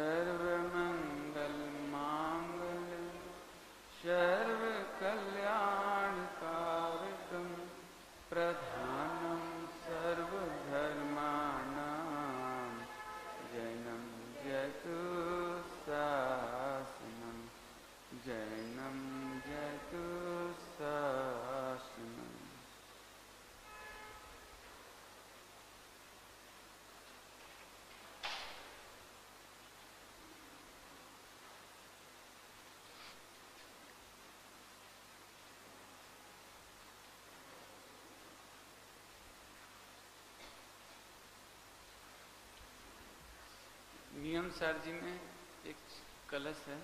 सर्वमंगल मांगल्य सर्वकल्याणकारकं प्रधानं सर्वधर्माणां जैनं जयतु शासनं जैनं जयतु शासनं। नियम सार जी में एक कलश है,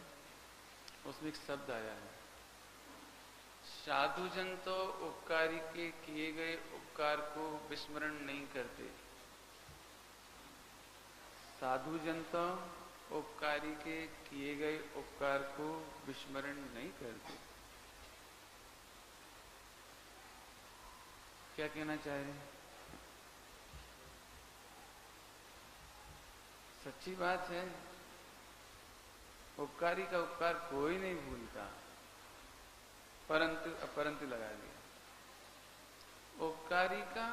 उसमें एक शब्द आया है, साधुजन तो उपकारी के किए गए उपकार को विस्मरण नहीं करते। साधुजन तो उपकारी के किए गए उपकार को विस्मरण नहीं करते। क्या कहना चाह रहे हैं? सच्ची बात है, उपकारी का उपकार कोई नहीं भूलता, परंतु अपरंतु लगा दिया। उपकारी का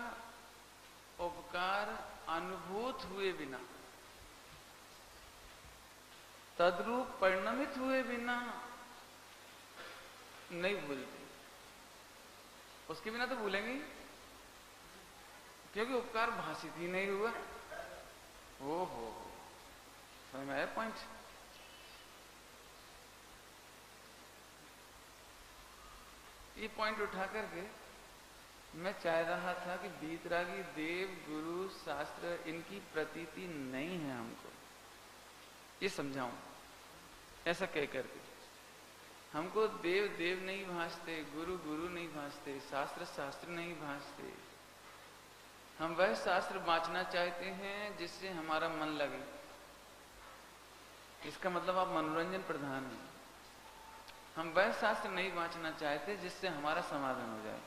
उपकार अनुभूत हुए बिना, तद्रूप परिणमित हुए बिना नहीं भूलते। उसके बिना तो भूलेंगे, क्योंकि उपकार भाषित ही नहीं हुआ। हो समझ में आया पॉइंट? ये पॉइंट उठा करके मैं चाह रहा था कि वीतरागी देव गुरु शास्त्र इनकी प्रतीति नहीं है, हमको ये समझाऊं। ऐसा कह करके हमको देव देव नहीं भासते, गुरु गुरु नहीं भासते, शास्त्र शास्त्र नहीं भासते। हम वह शास्त्र बांचना चाहते हैं जिससे हमारा मन लगे। इसका मतलब आप मनोरंजन प्रधान हैं। हम वह शास्त्र नहीं बांचना चाहते जिससे हमारा समाधान हो जाए।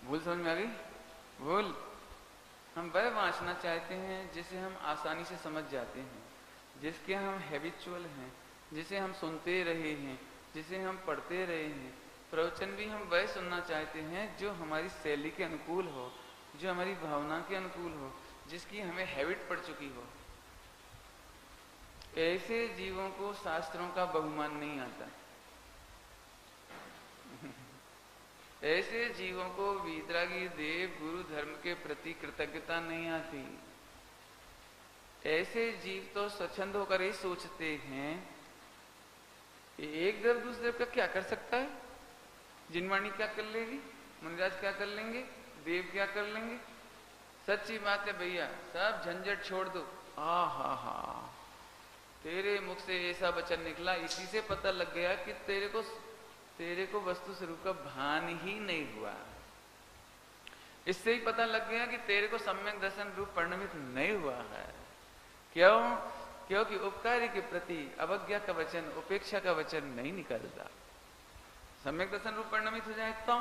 भूल समझ में आ गई? भूल। हम वह बांचना चाहते हैं जिसे हम आसानी से समझ जाते हैं, जिसके हम हैबिचुअल हैं, जिसे हम सुनते रहे हैं, जिसे हम पढ़ते रहे हैं। प्रवचन भी हम वह सुनना चाहते हैं जो हमारी शैली के अनुकूल हो, जो हमारी भावना के अनुकूल हो, जिसकी हमें हैबिट पड़ चुकी हो। ऐसे जीवों को शास्त्रों का बहुमान नहीं आता। ऐसे जीवों को वीतरागी देव गुरु धर्म के प्रति कृतज्ञता नहीं आती। ऐसे जीव तो स्वच्छंद होकर ही सोचते हैं एक देव दूसरे का क्या कर सकता है। जिनवाणी क्या कर लेगी, मुनिराज क्या कर लेंगे, देव क्या कर लेंगे। सच्ची बात है भैया, सब झंझट छोड़ दो। हा तेरे मुख से ऐसा वचन निकला, इसी से पता लग गया कि तेरे को वस्तु स्वरूप का भान ही नहीं हुआ। इससे ही पता लग गया कि तेरे को सम्यक दर्शन रूप परिणमित नहीं हुआ है। क्यों? क्योंकि उपकारी के प्रति अवज्ञा का वचन, उपेक्षा का वचन नहीं निकलता। सम्यक दर्शन रूप परिणमित हो जाए तो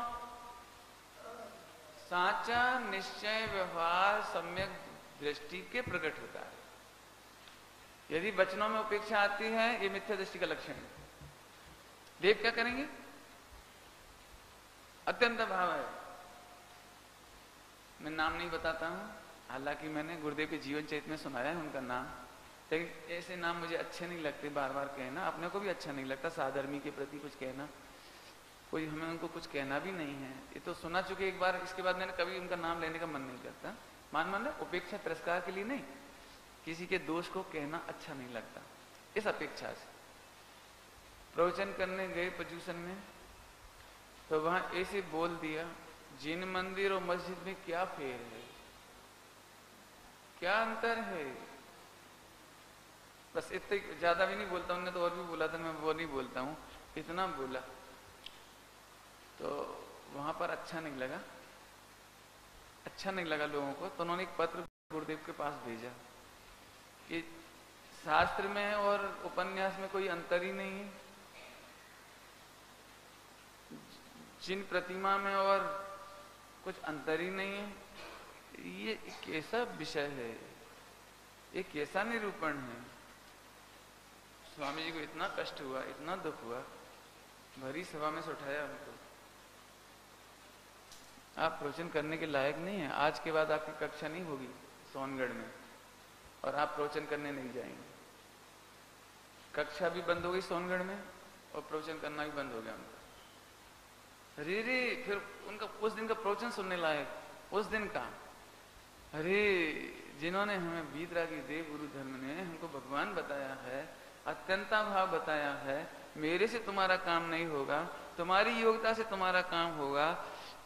साचा निश्चय व्यवहार सम्यक दृष्टि के प्रकट होता है। यदि वचनों में उपेक्षा आती है, ये मिथ्या दृष्टि का लक्षण है। देव क्या करेंगे? अत्यंत भाव है। मैं नाम नहीं बताता हूं, हालांकि मैंने गुरुदेव के जीवन चरित्र में सुनाया है उनका नाम, लेकिन ऐसे नाम मुझे अच्छे नहीं लगते बार बार कहना। अपने को भी अच्छा नहीं लगता साधर्मी के प्रति कुछ कहना, कोई हमें उनको कुछ कहना भी नहीं है। ये तो सुना चुके एक बार, इसके बाद मैंने कभी उनका नाम लेने का मन नहीं करता। मान उपेक्षा तिरस्कार के लिए नहीं, किसी के दोष को कहना अच्छा नहीं लगता। इस अपेक्षा से प्रवचन करने गए प्रजूषण में, तो वहां ऐसे बोल दिया, जिन मंदिर और मस्जिद में क्या फेर है, क्या अंतर है। बस इतने, ज्यादा भी नहीं बोलता। उन्होंने तो और भी बोला था, मैं वो नहीं बोलता हूं, इतना बोला। तो वहां पर अच्छा नहीं लगा लोगों को। तो उन्होंने एक पत्र गुरुदेव के पास भेजा कि शास्त्र में और उपन्यास में कोई अंतर ही नहीं है। जिन प्रतिमा में और कुछ अंतर ही नहीं है। ये कैसा विषय है, ये कैसा निरूपण है। स्वामी जी को इतना कष्ट हुआ, इतना दुख हुआ, भरी सभा में से उठाया उनको। आप प्रवचन करने के लायक नहीं है, आज के बाद आपकी कक्षा नहीं होगी सोनगढ़ में, और आप प्रवचन करने नहीं जाएंगे। कक्षा भी बंद हो गई सोनगढ़ में और प्रवचन करना भी बंद हो गया उनका। अरे रे, फिर उनका उस दिन का प्रवचन सुनने लायक, उस दिन का, अरे जिन्होंने हमें वीतरागी देव गुरु धर्म ने हमको भगवान बताया है, अत्यंता भाव बताया है, मेरे से तुम्हारा काम नहीं होगा, तुम्हारी योग्यता से तुम्हारा काम होगा,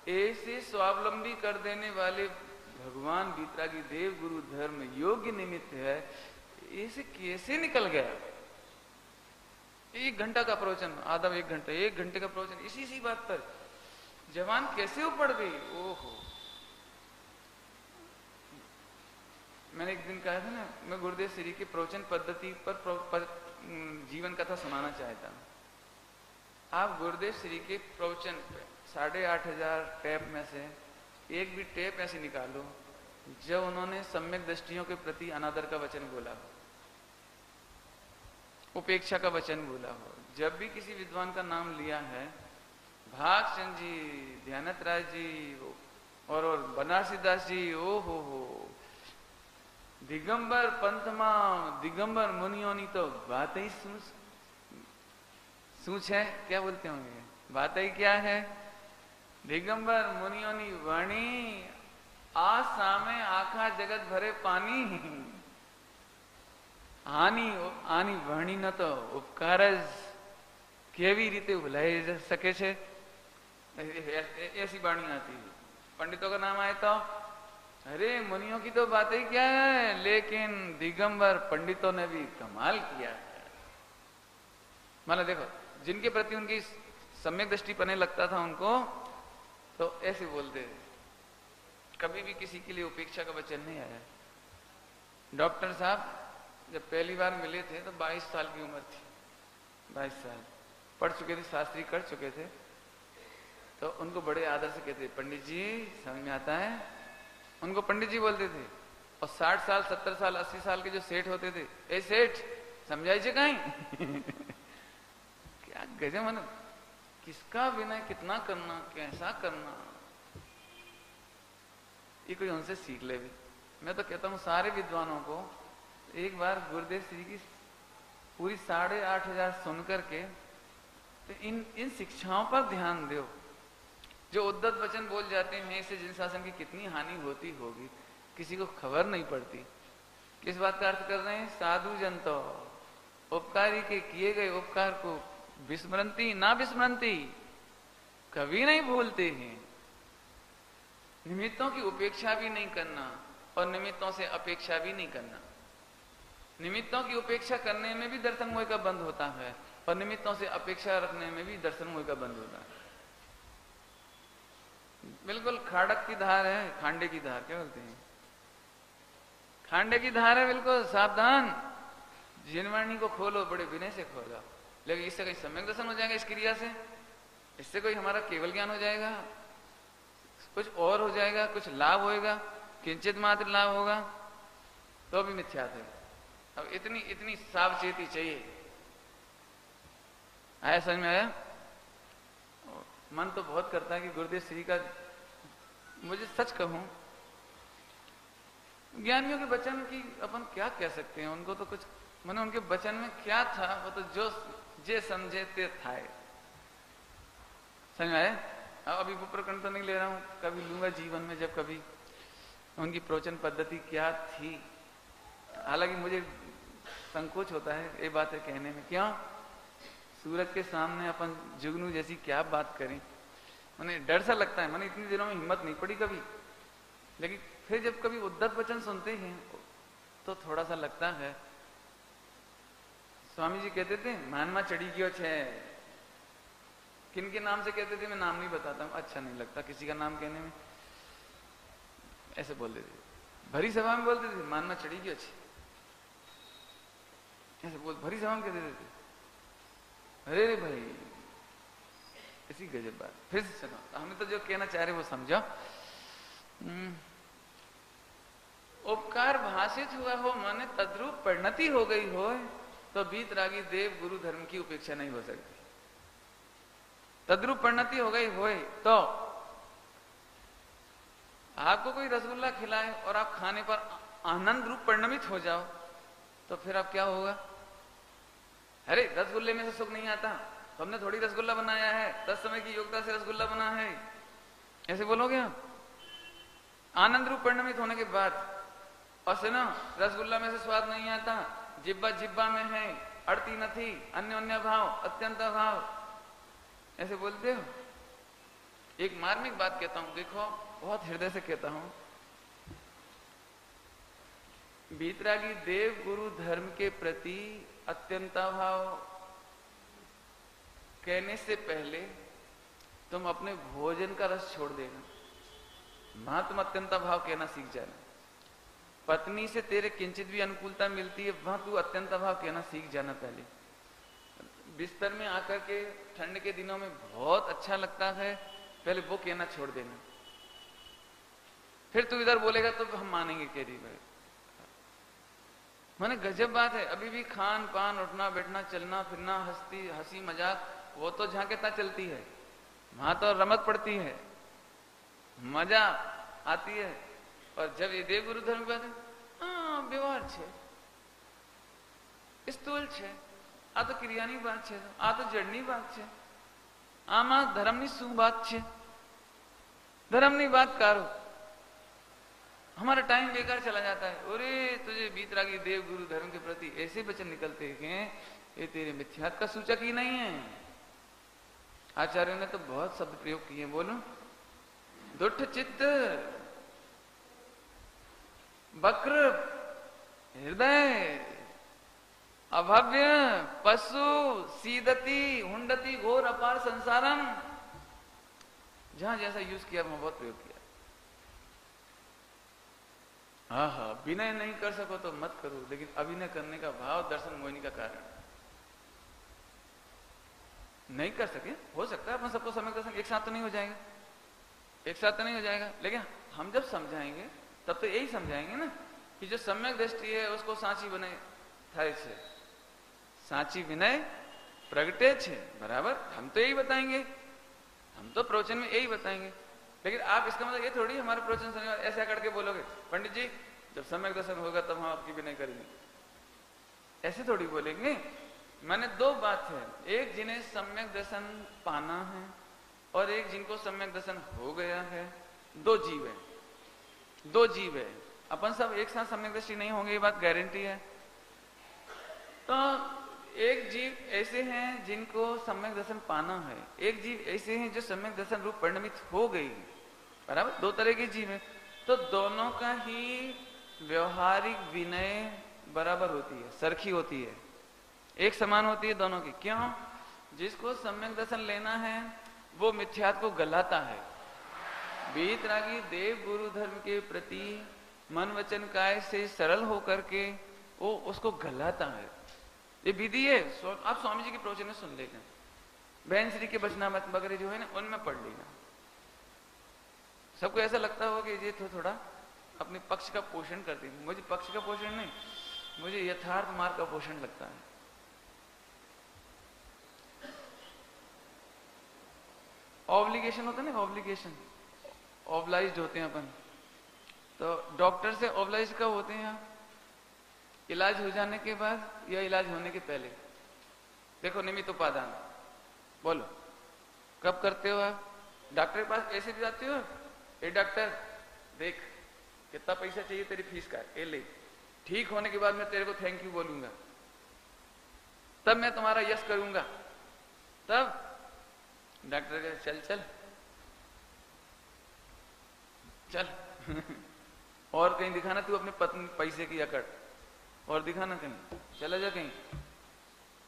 ऐसे स्वावलंबी कर देने वाले भगवान वीतरागी देव गुरु धर्म योग्य निमित्त है, ऐसे कैसे निकल गया। 1 घंटा का प्रवचन, आधा 1 घंटा, 1 घंटे का प्रवचन इसी सी बात पर, जवान कैसे उपड़ गई। ओहो, मैंने एक दिन कहा था ना, मैं गुरुदेव श्री की प्रवचन पद्धति पर जीवन कथा सुनाना चाहता हूं। आप गुरुदेव श्री के प्रवचन पे 8,500 टैप में से एक भी टैप ऐसी निकालो जब उन्होंने सम्यक दृष्टियों के प्रति अनादर का वचन बोला हो, उपेक्षा का वचन बोला हो। जब भी किसी विद्वान का नाम लिया है, भागचंद जी, ध्यानत राय जी और बनारसी दास जी, ओ हो, दिगंबर पंथमा, दिगंबर मुनियोनी तो बात ही सूच है, क्या बोलते होंगे, बात ही क्या है। दिगंबर मुनियोनी वाणी, आ सामे आखा जगत भरे पानी, आनी वाणी न तो उपकार केवी रीते भुलाई जा सके छे, ऐसी वाणी आती है। पंडितों का नाम आए तो अरे मुनियों की तो बात ही क्या है, लेकिन दिगंबर पंडितों ने भी कमाल किया है। मतलब देखो, जिनके प्रति उनकी सम्यक दृष्टि पने लगता था उनको, तो ऐसे बोलते, कभी भी किसी के लिए उपेक्षा का वचन नहीं आया। डॉक्टर साहब जब पहली बार मिले थे तो 22 साल की उम्र थी, 22 साल पढ़ चुके थे, शास्त्री कर चुके थे। तो उनको बड़े आदर से कहते, पंडित जी समझ में आता है, उनको पंडित जी बोलते थे। और 60 साल 70 साल 80 साल के जो सेठ होते थे, ए सेठ समझाइए कहीं क्या गजब, मन किसका विनय कितना करना, कैसा करना, ये कोई उनसे सीख ले भी। मैं तो कहता हूं सारे विद्वानों को एक बार गुरुदेव श्री की पूरी 8,500 सुन करके तो इन शिक्षाओं पर ध्यान दो। जो उद्धत वचन बोल जाते हैं, इससे जिन शासन की कितनी हानि होती होगी किसी को खबर नहीं पड़ती। किस बात का अर्थ कर रहे हैं, साधु जन तो उपकारी के किए गए उपकार को विस्मृति ना विस्मृति, कभी नहीं भूलते हैं। निमित्तों की उपेक्षा भी नहीं करना और निमित्तों से अपेक्षा भी नहीं करना। निमित्तों की उपेक्षा करने में भी दर्शन मोह का बंद होता है और निमित्तों से अपेक्षा रखने में भी दर्शन मोह का बंद होता है। बिल्कुल खाड़क की धार है, खांडे की धार क्या बोलते हैं, खांडे की धार है, बिल्कुल सावधान। जिनवाणी को खोलो, बड़े विनय से खोलो, लेकिन इससे कोई सम्यक दर्शन हो जाएगा, इस क्रिया से इससे कोई हमारा केवल ज्ञान हो जाएगा, कुछ और हो जाएगा, कुछ लाभ होएगा, किंचित मात्र लाभ होगा, तो भी मिथ्या थे। अब इतनी सावचेती चाहिए। आया समझ में आया? मन तो बहुत करता है कि गुरुदेव श्री का, मुझे सच कहूं, ज्ञानियों के वचन की अपन क्या कह सकते हैं, उनको तो कुछ मैंने उनके वचन में क्या था वो तो जो जे समझे ते था। समझ में आया? अभी वो प्रकरण तो नहीं ले रहा हूं, कभी लूंगा जीवन में, जब कभी उनकी प्रवचन पद्धति क्या थी। हालांकि मुझे संकोच होता है ये बातें कहने में, क्यों, सूरज के सामने अपन जुगनू जैसी क्या बात करें, मैंने डर सा लगता है। मैंने इतनी दिनों में हिम्मत नहीं पड़ी कभी, लेकिन फिर जब कभी उद्धत वचन सुनते हैं तो थोड़ा सा लगता है। स्वामी जी कहते थे मानमा चढ़ी क्यों छे, किन के नाम से कहते थे, मैं नाम नहीं बताता हूं, अच्छा नहीं लगता किसी का नाम कहने में, ऐसे बोल देते थे। भरी सभा में बोलते थे मानमा चढ़ी क्यों छे, ऐसे बोल भरी सभा में कहते थे। अरे भाई ऐसी गजब बात। फिर से सुनो, हमें तो जो कहना चाह रहे वो समझो। उपकार भाषित हुआ हो माने तद्रूप परिणति हो गई हो, तो बीतरागी देव गुरु धर्म की उपेक्षा नहीं हो सकती। तद्रूप परिणति हो गई होए तो आपको कोई रसगुल्ला खिलाए और आप खाने पर आनंद रूप परिणमित हो जाओ, तो फिर आप क्या होगा? अरे रसगुल्ले में से सुख नहीं आता, तो हमने थोड़ी रसगुल्ला बनाया है, 10 समय की योग्यता से रसगुल्ला बना है, ऐसे बोलोगे आप? आनंद रूप परिणमित होने के बाद। और सुनो, रसगुल्ला में से स्वाद नहीं आता, जिब्बा जिब्बा में है, अड़ती नहीं, अन्योन्य भाव, अत्यंत भाव, ऐसे बोलते हो। एक मार्मिक बात कहता हूं, देखो बहुत हृदय से कहता हूं, बीतरागी देव गुरु धर्म के प्रति अत्यंता भाव कहने से पहले तुम अपने भोजन का रस छोड़ देना, वहां तुम अत्यंता भाव कहना सीख जाना। पत्नी से तेरे किंचित भी अनुकूलता मिलती है, वहां तू अत्यंता भाव कहना सीख जाना। पहले बिस्तर में आकर के ठंड के दिनों में बहुत अच्छा लगता है, पहले वो कहना छोड़ देना। फिर तू इधर बोलेगा तो हम मानेंगे तेरी भाई। माने गजब बात है, अभी भी खान पान, उठना बैठना, चलना फिरना, हंसी मजाक, वो तो झांकेता चलती है, वहां तो रमत पड़ती है, मजा आती है। और जब ये देव गुरु धर्म की बात है, व्यवहार छे, स्थूल छे, आ तो क्रियानी बात छे, आ तो जड़नी बात छे, आमा धर्मनी શું बात छे, धर्मनी बात करो, हमारा टाइम बेकार चला जाता है। अरे तुझे बीतरागी देव गुरु धर्म के प्रति ऐसे वचन निकलते हैं, ये तेरे मिथ्यात्व का सूचक ही नहीं है। आचार्यों ने तो बहुत शब्द प्रयोग किए, बोलो, दुष्ट चित्त, वक्र हृदय, अभव्य, पशु, सीदती, हुंडती, घोर अपार संसारम, जहां जैसा यूज किया वहां बहुत प्रयोग किया। हाँ, विनय नहीं कर सको तो मत करो, लेकिन अभिनय करने का भाव दर्शन मोहिनी का कारण। नहीं कर सके, हो सकता है अपन सबको सम्यक दर्शन एक साथ तो नहीं हो जाएगा, एक साथ तो नहीं हो जाएगा, लेकिन हम जब समझाएंगे तब तो यही समझाएंगे ना कि जो सम्यक दृष्टि है उसको सांची बने थाय छे, सांची विनय प्रगटे छे, बराबर। हम तो यही बताएंगे, हम तो प्रवचन में यही बताएंगे। लेकिन आप इसका मतलब ये थोड़ी हमारे प्रवचन सुनने वाले ऐसा करके बोलोगे, पंडित जी जब सम्यक दर्शन होगा तब हम आपकी विनय करेंगे, ऐसे थोड़ी बोलेंगे। मैंने दो बात है, एक जिन्हें सम्यक दर्शन पाना है और एक जिनको सम्यक दर्शन हो गया है। दो जीव है, दो जीव है, अपन सब एक साथ सम्यक दृष्टि नहीं होंगे, ये बात गारंटी है। तो एक जीव ऐसे हैं जिनको सम्यक दर्शन पाना है, एक जीव ऐसे हैं जो सम्यक दर्शन रूप परिणमित हो गई, बराबर। दो तरह के जीव हैं, तो दोनों का ही व्यवहारिक विनय बराबर होती है, सरखी होती है, एक समान होती है दोनों की। क्यों? जिसको सम्यक दर्शन लेना है वो मिथ्यात्व को गलाता है, बीतरागी देव गुरु धर्म के प्रति मन वचन काय से सरल होकर के वो उसको गलाता है। ये विधि है, आप स्वामी जी के प्रवचन में सुन लेना, बहन श्री के वचनामृत वगैरह जो है ना उनमें पढ़ लेना। सबको ऐसा लगता हो कि ये तो थोड़ा अपने पक्ष का पोषण करती है, मुझे पक्ष का पोषण नहीं, मुझे यथार्थ मार्ग का पोषण लगता है। ऑब्लिगेशन होता है ना, ऑब्लिगेशन, ऑब्लाइज्ड होते हैं अपन, तो डॉक्टर से ऑब्लाइज्ड कब होते हैं? यहाँ इलाज हो जाने के बाद या इलाज होने के पहले? देखो, निमित्त उपादान, बोलो कब करते हो आप? डॉक्टर के पास ऐसे भी जाते हो, ए डॉक्टर देख कितना पैसा चाहिए तेरी फीस का, ए ले, ठीक होने के बाद मैं तेरे को थैंक यू बोलूंगा, तब मैं तुम्हारा यश करूंगा। तब डॉक्टर कहे चल चल चल और कहीं दिखाना तू अपने पत्नी पैसे की अकड़, और दिखाना कहीं, चला जा कहीं।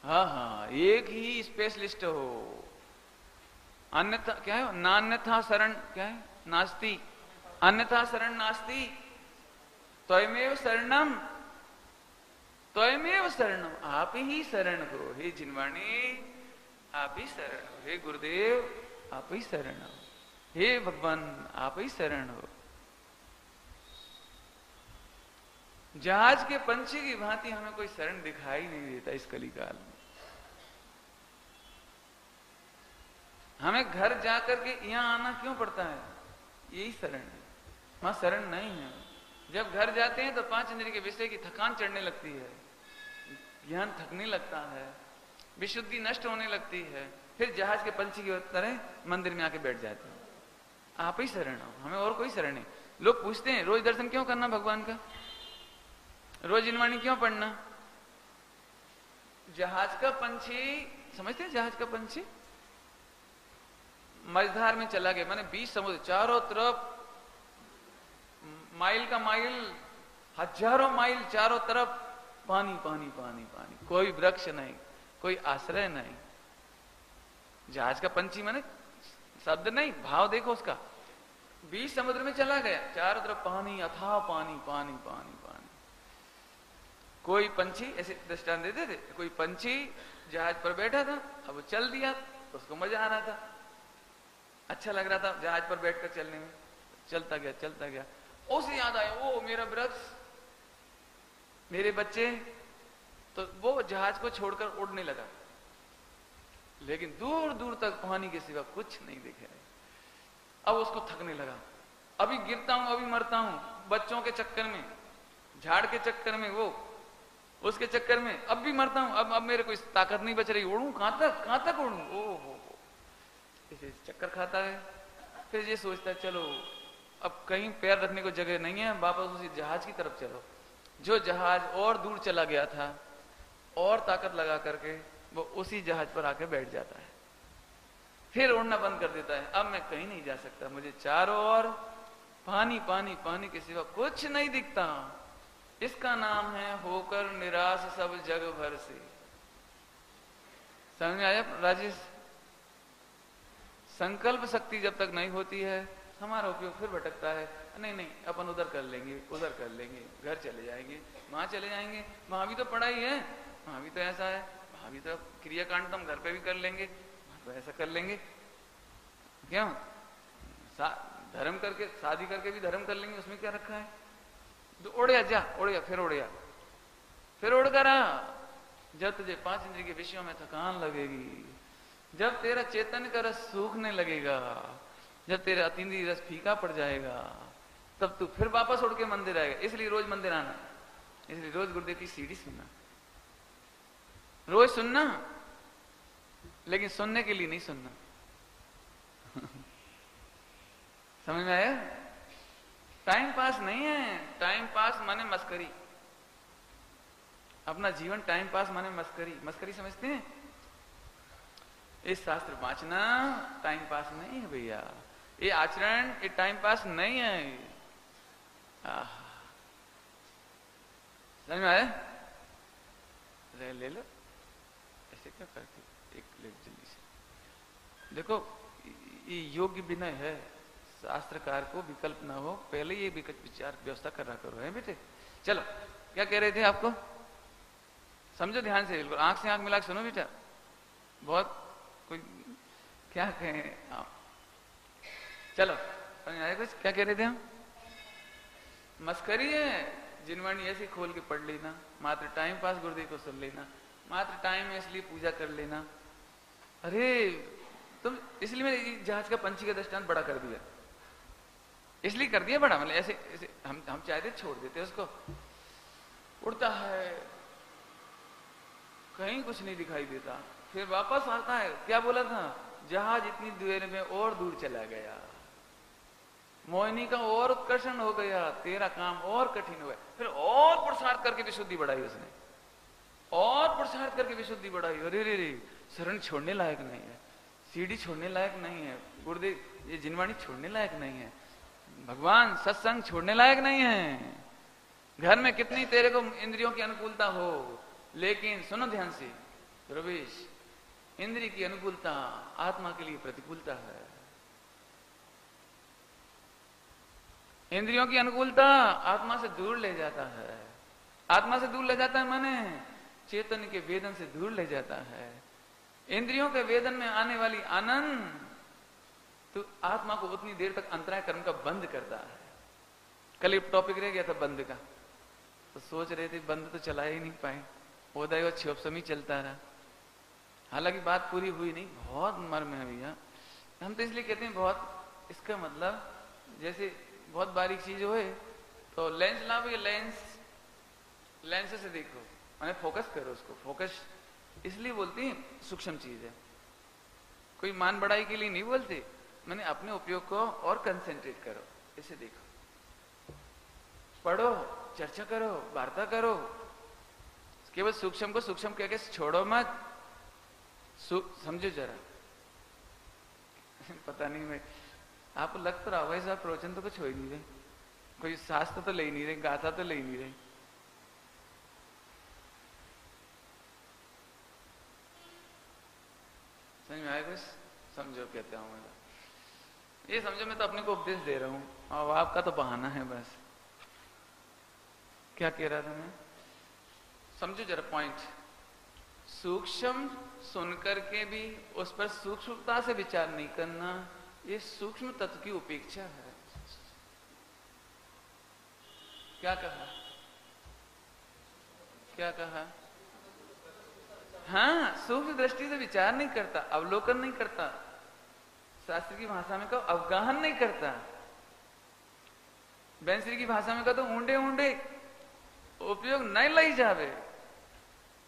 हाँ, एक ही स्पेशलिस्ट हो, अन्यथा क्या है, नान्यथा शरण क्या है, नास्ति, अन्यथा शरण नास्ति, त्वमेव शरणम, त्वमेव शरणम, आप ही शरण हो। हे जिनवाणी आप ही शरण हो, हे गुरुदेव आप ही शरण हो, हे भगवान आप ही शरण हो। जहाज के पंछी की भांति हमें कोई शरण दिखाई नहीं देता इस कलिकाल में। हमें घर जाकर के यहां आना क्यों पड़ता है? यही शरण है, वहां शरण नहीं है। जब घर जाते हैं तो 5 इंद्रिय के विषय की थकान चढ़ने लगती है, ज्ञान थकने लगता है, विशुद्धि नष्ट होने लगती है, फिर जहाज के पंछी की तरह मंदिर में आके बैठ जाते हैं। आप ही शरण हो, हमें और कोई शरण नहीं। लोग पूछते हैं रोज दर्शन क्यों करना भगवान का, रोज जिनवाणी क्यों पढ़ना? जहाज का पंछी समझते हैं? जहाज का पंछी मझधार में चला गया, माने 20 समुद्र, चारों तरफ माइल का माइल, हजारों माइल चारों तरफ पानी पानी पानी पानी, कोई वृक्ष नहीं, कोई आश्रय नहीं। जहाज का पंछी माने शब्द नहीं, भाव देखो उसका। 20 समुद्र में चला गया, चारों तरफ पानी, अथाह पानी पानी पानी पानी। कोई पंछी ऐसे दृष्टांत देते थे, कोई पंछी जहाज पर बैठा था, अब वो चल दिया, उसको मजा आ रहा था, अच्छा लग रहा था जहाज पर बैठकर चलने में, चलता गया चलता गया। उसे याद आया, ओ मेरा वृक्ष, मेरे बच्चे, तो वो जहाज को छोड़कर उड़ने लगा। लेकिन दूर दूर तक पानी के सिवा कुछ नहीं दिखे। अब उसको थकने लगा, अभी गिरता हूं, अभी मरता हूं, बच्चों के चक्कर में, झाड़ के चक्कर में, वो उसके चक्कर में, अब भी मरता हूं, अब मेरे को ताकत नहीं बच रही, उड़ूं कहां तक उड़ूं? ओहो, इसे चक्कर खाता है। फिर ये सोचता है चलो अब कहीं पैर रखने को जगह नहीं है, वापस उसी जहाज की तरफ चलो। जो जहाज और दूर चला गया था, और ताकत लगा करके वो उसी जहाज पर आके बैठ जाता है, फिर उड़ना बंद कर देता है। अब मैं कहीं नहीं जा सकता, मुझे चारों ओर पानी पानी पानी के सिवा कुछ नहीं दिखता। इसका नाम है होकर निराश सब जग भर से। समझ में आया राजेश? संकल्प शक्ति जब तक नहीं होती है, हमारा उपयोग फिर भटकता है। नहीं नहीं, अपन उधर कर लेंगे, उधर कर लेंगे, घर चले जाएंगे, वहां चले जाएंगे, वहां भी तो पढ़ाई है, वहां भी तो ऐसा है, वहां भी तो क्रियाकांड तो हम घर पे भी कर लेंगे, तो ऐसा कर लेंगे। क्यों? धर्म करके, शादी करके भी धर्म कर लेंगे, उसमें क्या रखा है? तो उड़ जा, उड़ गया, फिर उड़ गया, फिर उड़ कर आ। जब तुझे 5 इंद्रिय के विषयों में थकान लगेगी, जब तेरा चेतन का रस सूखने लगेगा, जब तेरा अतीन्द्रिय रस फीका पड़ जाएगा, तब तू फिर वापस उड़ के मंदिर आएगा। इसलिए रोज मंदिर आना, इसलिए रोज गुरुदेव की सीढ़ी सुनना, रोज सुनना, लेकिन सुनने के लिए नहीं सुनना। समझ में आया? टाइम पास नहीं है। टाइम पास माने मस्करी, अपना जीवन टाइम पास माने मस्करी। मस्करी समझते हैं? इस शास्त्र वांचना टाइम पास नहीं है भैया, ये आचरण ये टाइम पास नहीं है। समझ में आया? ले लो, ऐसे क्या करते? एक ले जल्दी से देखो, ये योग्य विनय है, शास्त्रकार को विकल्प ना हो, पहले ये विचार व्यवस्था कर रहा करो। है बेटे? चलो, क्या कह रहे थे आपको? समझो ध्यान से, बिल्कुल आंख से आंख मिला के सुनो बेटा। बहुत कोई क्या कहें आप? चलो समझ आया कुछ? क्या कह रहे थे हम? मस्करी है जिनवाणी ऐसे खोल के पढ़ लेना, मात्र टाइम पास गुरुदेव को सुन लेना, मात्र टाइम में इसलिए पूजा कर लेना। अरे तुम, इसलिए मैंने जहाज का पंछी का दृष्टांत बड़ा कर दिया, इसलिए कर दिया बड़ा, मतलब ऐसे ऐसे हम चाहते छोड़ देते उसको, उड़ता है, कहीं कुछ नहीं दिखाई देता, फिर वापस आता है। क्या बोला था? जहाज इतनी देर में और दूर चला गया, मोहिनी का और उत्कर्षण हो गया, तेरा काम और कठिन हो गया। फिर और पुरुषार्थ करके विशुद्धि बढ़ाई उसने, और पुरुषार्थ करके विशुद्धि बढ़ाई। अरे रे रे, शरण छोड़ने लायक नहीं है, सीढ़ी छोड़ने लायक नहीं है, गुरुदेव ये जिनवाणी छोड़ने लायक नहीं है, भगवान सत्संग छोड़ने लायक नहीं है। घर में कितनी तेरे को इंद्रियों की अनुकूलता हो, लेकिन सुनो ध्यान से रवीश, इंद्रिय की अनुकूलता आत्मा के लिए प्रतिकूलता है। इंद्रियों की अनुकूलता आत्मा से दूर ले जाता है। आत्मा से दूर ले जाता है माने चेतन के वेदन से दूर ले जाता है। इंद्रियों के वेदन में आने वाली आनंद तो आत्मा को उतनी देर तक अंतराय कर्म का बंद करता है। कल एक टॉपिक रह गया था बंद का, तो सोच रहे थे बंद तो चला ही नहीं पाए, उदय और क्षोभसमी चलता रहा। हालांकि बात पूरी हुई नहीं, बहुत मर्म है भैया। हम तो इसलिए कहते हैं बहुत, इसका मतलब जैसे बहुत बारीक चीज हो तो लेंस लाओ भैया, लेंस से देखो, मैंने फोकस करो उसको। फोकस इसलिए बोलती है सूक्ष्म चीज है, कोई मान बढ़ाई के लिए नहीं बोलते। मैंने अपने उपयोग को और कंसेंट्रेट करो, इसे देखो, पढ़ो, चर्चा करो, वार्ता करो। केवल सूक्ष्म को सूक्ष्म कह के छोड़ो मत, समझो जरा। पता नहीं, मैं आपको लग तो रहा होगा साहब प्रवचन तो कुछ हो ही नहीं रहे, कोई शास्त्र तो ले ही नहीं रहे, गाथा तो ले ही नहीं रहे। समझ में आया कुछ? समझो कहता हूं मैं, ये समझो मैं तो अपने को उपदेश दे रहा हूं और आपका तो बहाना है बस। क्या कह रहा था मैं? समझो जरा पॉइंट। सूक्ष्म सुनकर के भी उस पर सूक्ष्मता से विचार नहीं करना, ये सूक्ष्म तत्व की उपेक्षा है। क्या कहा? क्या कहा? हाँ, सूक्ष्म दृष्टि से विचार नहीं करता, अवलोकन नहीं करता, शास्त्र की भाषा में कहो अवगाहन नहीं करता, बैंसरी की भाषा में कहो तो ऊंडे ऊंडे उपयोग नहीं लाई जावे।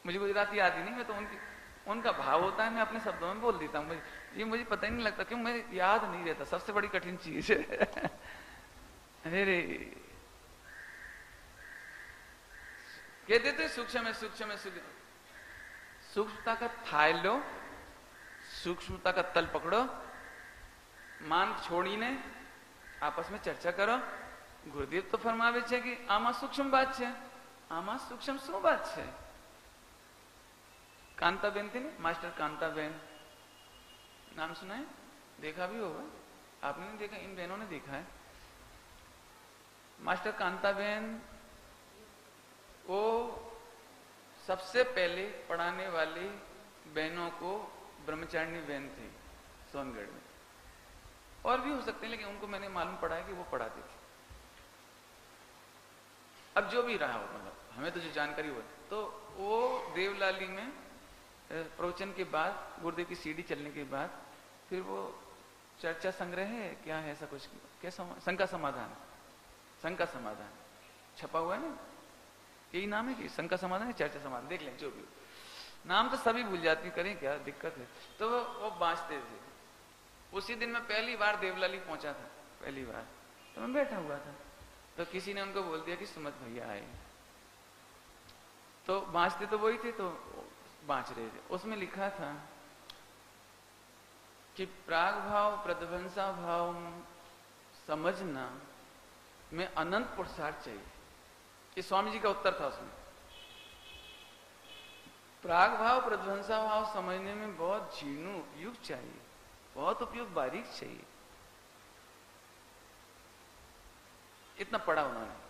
मुझे गुजराती आती नहीं, मैं तो उनका भाव होता है, मैं अपने शब्दों में बोल देता हूँ। ये मुझे पता ही नहीं लगता क्यों, मुझे याद नहीं रहता, सबसे बड़ी कठिन चीज है। अरे कहते थे सूक्ष्म है, सूक्ष्म है, सूक्ष्म। सूक्ष्मता का थाय लो, सूक्ष्मता का तल पकड़ो, मान छोड़ी ने आपस में चर्चा करो। गुरुदेव तो फरमावे छे कि आमा सूक्ष्म बात है, आमा सूक्ष्म શું बात है। कांताबेन थी ना, मास्टर कांताबेन, नाम सुना है? देखा भी होगा, आपने नहीं देखा, इन बहनों ने देखा है। मास्टर कांताबेन वो सबसे पहले पढ़ाने वाली बहनों को ब्रह्मचारिणी बहन थी सोनगढ़ में, और भी हो सकते हैं, लेकिन उनको मैंने मालूम पड़ा है कि वो पढ़ाती थी। अब जो भी रहा हो, मतलब हमें तो जो जानकारी हो, तो वो देवलाली में प्रवचन के बाद, गुरुदेव की सीडी चलने के बाद, फिर वो चर्चा संग्रह है, क्या है ऐसा कुछ, क्या शंका समाधान, शंका समाधान छपा हुआ है ना, यही नाम है कि शंका समाधान है, चर्चा समाधान, देख लें जो भी नाम तो सभी भूल जाती, करें क्या, दिक्कत है। तो वो बांचते थे। उसी दिन मैं पहली बार देवलाली पहुंचा था, पहली बार, तो मैं बैठा हुआ था, तो किसी ने उनको बोल दिया कि सुमत भैया आए। तो बांचते तो वही थे, तो बांच रहे थे। उसमें लिखा था कि प्राग भाव प्रध्वंसा भाव समझना में अनंत पुरुषार्थ चाहिए। ये स्वामी जी का उत्तर था उसमें। प्राग भाव प्रध्वंसा भाव समझने में बहुत जीर्ण उपयोग चाहिए, बहुत उपयोग बारीक चाहिए। इतना पढ़ा उन्होंने,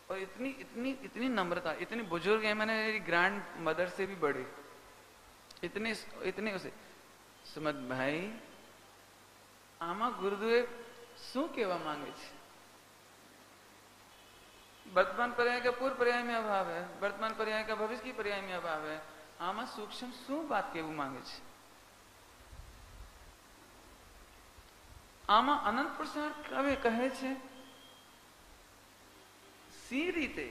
और इतनी इतनी इतनी नम्रता, इतनी बुजुर्ग है, मैंने मेरी ग्रैंड मदर से भी बड़े, इतने इतने उसे, सुमत भाई आमा गुरुदेव શું કહેવા માંગે છે? वर्तमान पर्याय का पूर्व पर्याय में अभाव है, वर्तमान पर्याय का भविष्य की पर्याय में अभाव है। आमा सूक्ष्म શું बात કહેવું માંગે છે? આમાં અનંત પુરુષાર્થ કવિ કહે છે सी रीते,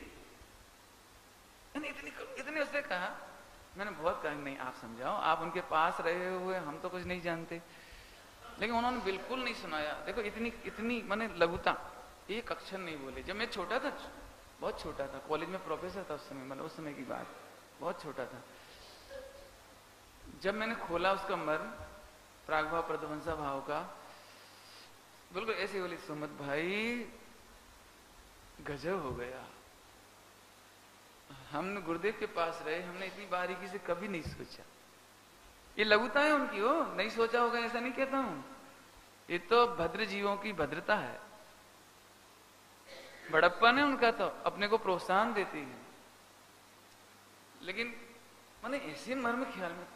इतने उसने कहा। मैंने बहुत कहा नहीं आप समझाओ, आप उनके पास रहे हुए, हम तो कुछ नहीं जानते, लेकिन उन्होंने बिल्कुल नहीं सुनाया। देखो इतनी इतनी माने लघुता, एक अक्षर नहीं बोले। जब मैं छोटा था, बहुत छोटा था, कॉलेज में प्रोफेसर था उस समय, मतलब उस समय की बात, बहुत छोटा था, जब मैंने खोला उसका मर्म प्रागभाव प्रध्वंसा भाव का, बिल्कुल ऐसे बोली, सुमत भाई गजब हो गया, हमने गुरुदेव के पास रहे, हमने इतनी बारीकी से कभी नहीं सोचा। ये लघुता है उनकी, हो नहीं सोचा होगा ऐसा नहीं कहता हूं, ये तो भद्र जीवों की भद्रता है, बड़प्पन है उनका, तो अपने को प्रोत्साहन देती है। लेकिन माने ऐसे मर्म ख्याल में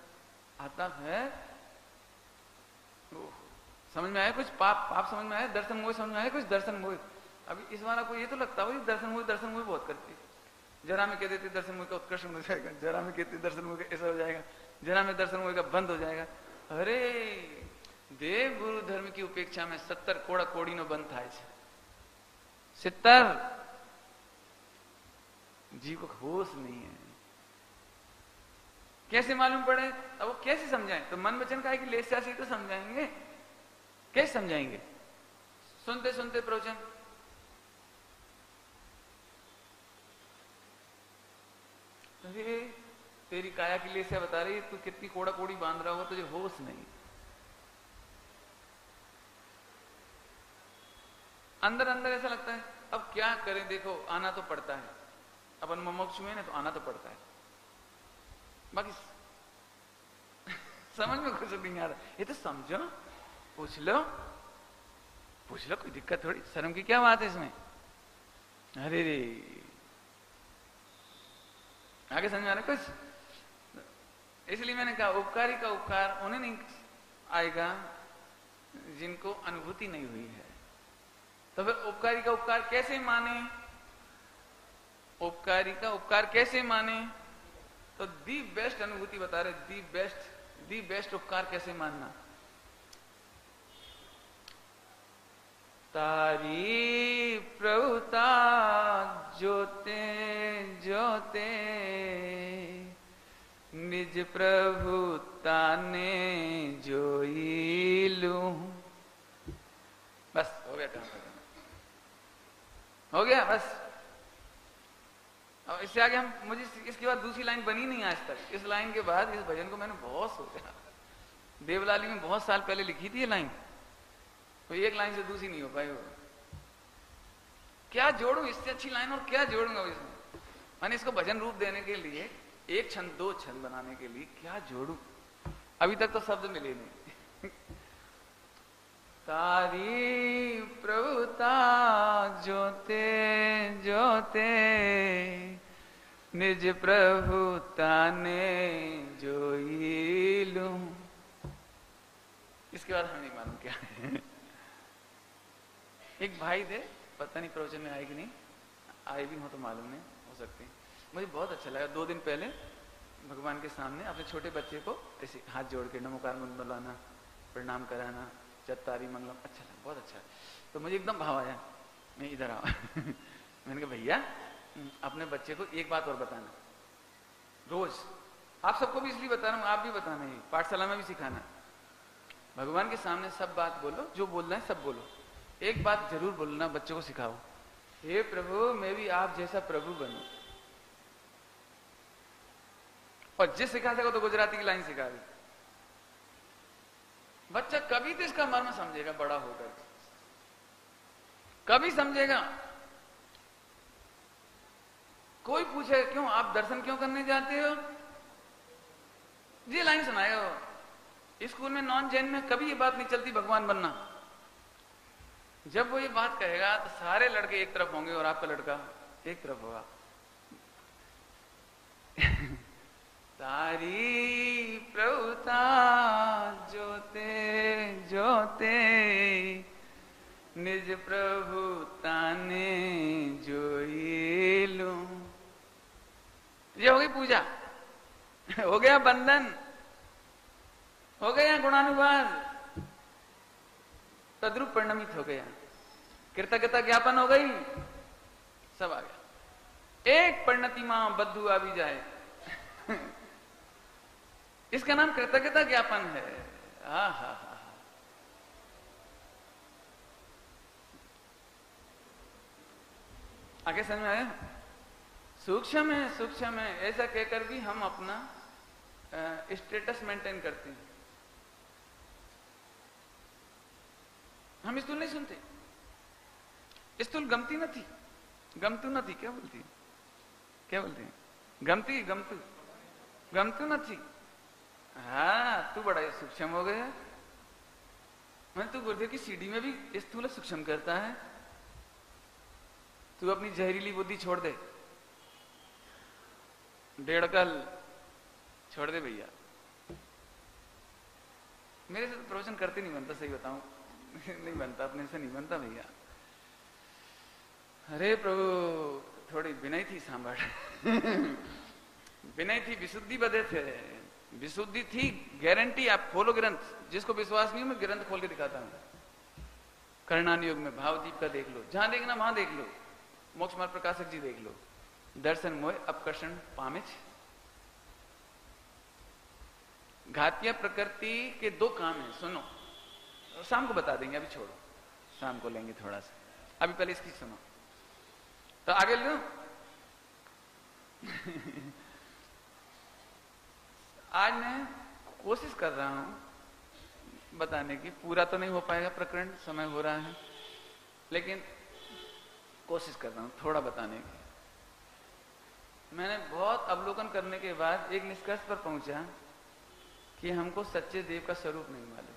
आता है, समझ में आया कुछ? पाप समझ में आया, दर्शन मोह समझ में आया कुछ? दर्शन मोह अभी इस बार आपको ये तो लगता हो दर्शन मोह बहुत करती है, जरा में कह देते दर्शन मुझ का उत्कर्षण हो जाएगा, जरा में कहते दर्शन मुझ का ऐसा हो जाएगा, जरा में दर्शन मुझ का बंद हो जाएगा। अरे देव गुरु धर्म की उपेक्षा में 70 कोड़ा कोड़ी नो बंद થાય છે। 70 जीव को होश नहीं है। कैसे मालूम पड़े? अब वो कैसे समझाएं? तो मन वचन का कि लेस्या से तो समझाएंगे, कैसे समझाएंगे? सुनते सुनते प्रवचन, अरे तेरी काया की लेस्या बता रही है, तू कितनी कोड़ा कोड़ी बांध रहा हो, तुझे होश नहीं। अंदर अंदर ऐसा लगता है अब क्या करें, देखो आना तो पड़ता है, अपन मुमुक्षु है ना, तो आना तो पड़ता है, बाकी समझ में कुछ नहीं आ रहा। ये तो समझो, पूछ लो, पूछ लो, कोई दिक्कत थोड़ी, शर्म की क्या बात है इसमें। अरे रे, आगे समझ में आ रहा कुछ? इसलिए मैंने कहा उपकारी का उपकार उन्हें नहीं आएगा जिनको अनुभूति नहीं हुई है। तो फिर उपकारी का उपकार कैसे माने? उपकारी का उपकार कैसे माने? तो दी बेस्ट अनुभूति बता रहे, दी बेस्ट उपकार कैसे मानना। तारी प्रभुता जोते जोते निज प्रभुता ने जोई लूं। बस हो गया काम, हो गया बस। अब इससे आगे हम, मुझे इसके बाद दूसरी लाइन बनी नहीं आज तक। इस लाइन के बाद इस भजन को मैंने बहुत सोचा, देवलाली में बहुत साल पहले लिखी थी ये लाइन, तो एक लाइन से दूसरी नहीं हो पाई। वो क्या जोड़ू इससे अच्छी लाइन, और क्या जोड़ूंगा इसमें? मैंने इसको भजन रूप देने के लिए एक छंद, दो छंद बनाने के लिए क्या जोड़ू? अभी तक तो शब्द मिले नहीं। तारी प्रभुता जोते जोते निज प्रभुता ने जोई लूं। इसके बाद हमें नहीं मालूम क्या है। एक भाई थे, पता नहीं प्रवचन में आए कि नहीं, आए भी हो तो मालूम नहीं, हो सकती। मुझे बहुत अच्छा लगा, 2 दिन पहले भगवान के सामने अपने छोटे बच्चे को ऐसे हाथ जोड़ के नमोकार मंत्र बुलाना, प्रणाम कराना, चत्तारी मंगलम, अच्छा लगा, बहुत अच्छा। तो मुझे एकदम भाव आया, मैं इधर आया। मैंने कहा भैया अपने बच्चे को एक बात और बताना रोज, आप सबको भी इसलिए बता रहा हूँ, आप भी बताना, है पाठशाला में भी सिखाना। भगवान के सामने सब बात बोलो, जो बोलना है सब बोलो, एक बात जरूर बोलना, बच्चों को सिखाओ, हे प्रभु मैं भी आप जैसा प्रभु बनूं। और जिस सिखा सको तो गुजराती की लाइन सिखा दी। बच्चा कभी तो इसका मर्म समझेगा, बड़ा होकर कभी समझेगा। कोई पूछे क्यों आप दर्शन क्यों करने जाते हो, ये लाइन सुनाएगा वो। स्कूल में नॉन जैन में कभी ये बात नहीं चलती भगवान बनना। जब वो ये बात कहेगा तो सारे लड़के एक तरफ होंगे और आपका लड़का एक तरफ होगा। तारी प्रभुता जोते जोते निज प्रभुता ने जोई लूं। ये हो गई पूजा, हो गया बंधन, हो गया गुणानुवाद, तद्रूप परिणमित हो गया, कृतज्ञता ज्ञापन हो गई, सब आ गया। एक परिणति मां बद्धू आ भी जाए, इसका नाम कृतज्ञता ज्ञापन है। हा हा हा। आगे समझ में आया? सूक्ष्म है, सूक्ष्म है, ऐसा कहकर भी हम अपना स्टेटस मेंटेन करते हैं। हम स्थूल नहीं सुनते, स्थूल गमती नहीं, गमतू नहीं, क्या बोलती है, क्या बोलते हैं, गमती गमतू, गमतू नहीं। हाँ तू बड़ा सूक्ष्म हो गया। मैं तू गुरुदेव की सीढ़ी में भी स्थूल सूक्ष्म करता है। तू अपनी जहरीली बुद्धि छोड़ दे, डेढ़कल छोड़ दे भैया। मेरे से तो प्रवचन करते नहीं बनता, सही बताऊं नहीं बनता, अपने से नहीं बनता भैया। अरे प्रभु थोड़ी विनय थी सांभर विनय थी, विशुद्धि बदे थे, विशुद्धि थी, गारंटी। आप खोलो ग्रंथ, जिसको विश्वास नहीं हो मैं ग्रंथ खोल के दिखाता हूं। करणान योग में भावदीप का देख लो, जहां देखना वहां देख लो, मोक्ष मार्ग प्रकाशक जी देख लो, दर्शन मोह अपकर्षण पामिच। घातिया प्रकृति के दो काम है, सुनो, शाम को बता देंगे, अभी छोड़ो, शाम को लेंगे थोड़ा सा, अभी पहले इसकी सुनो तो आगे लो आज मैं कोशिश कर रहा हूं बताने की, पूरा तो नहीं हो पाएगा प्रकरण, समय हो रहा है, लेकिन कोशिश कर रहा हूं थोड़ा बताने की। मैंने बहुत अवलोकन करने के बाद एक निष्कर्ष पर पहुंचा कि हमको सच्चे देव का स्वरूप नहीं मालूम।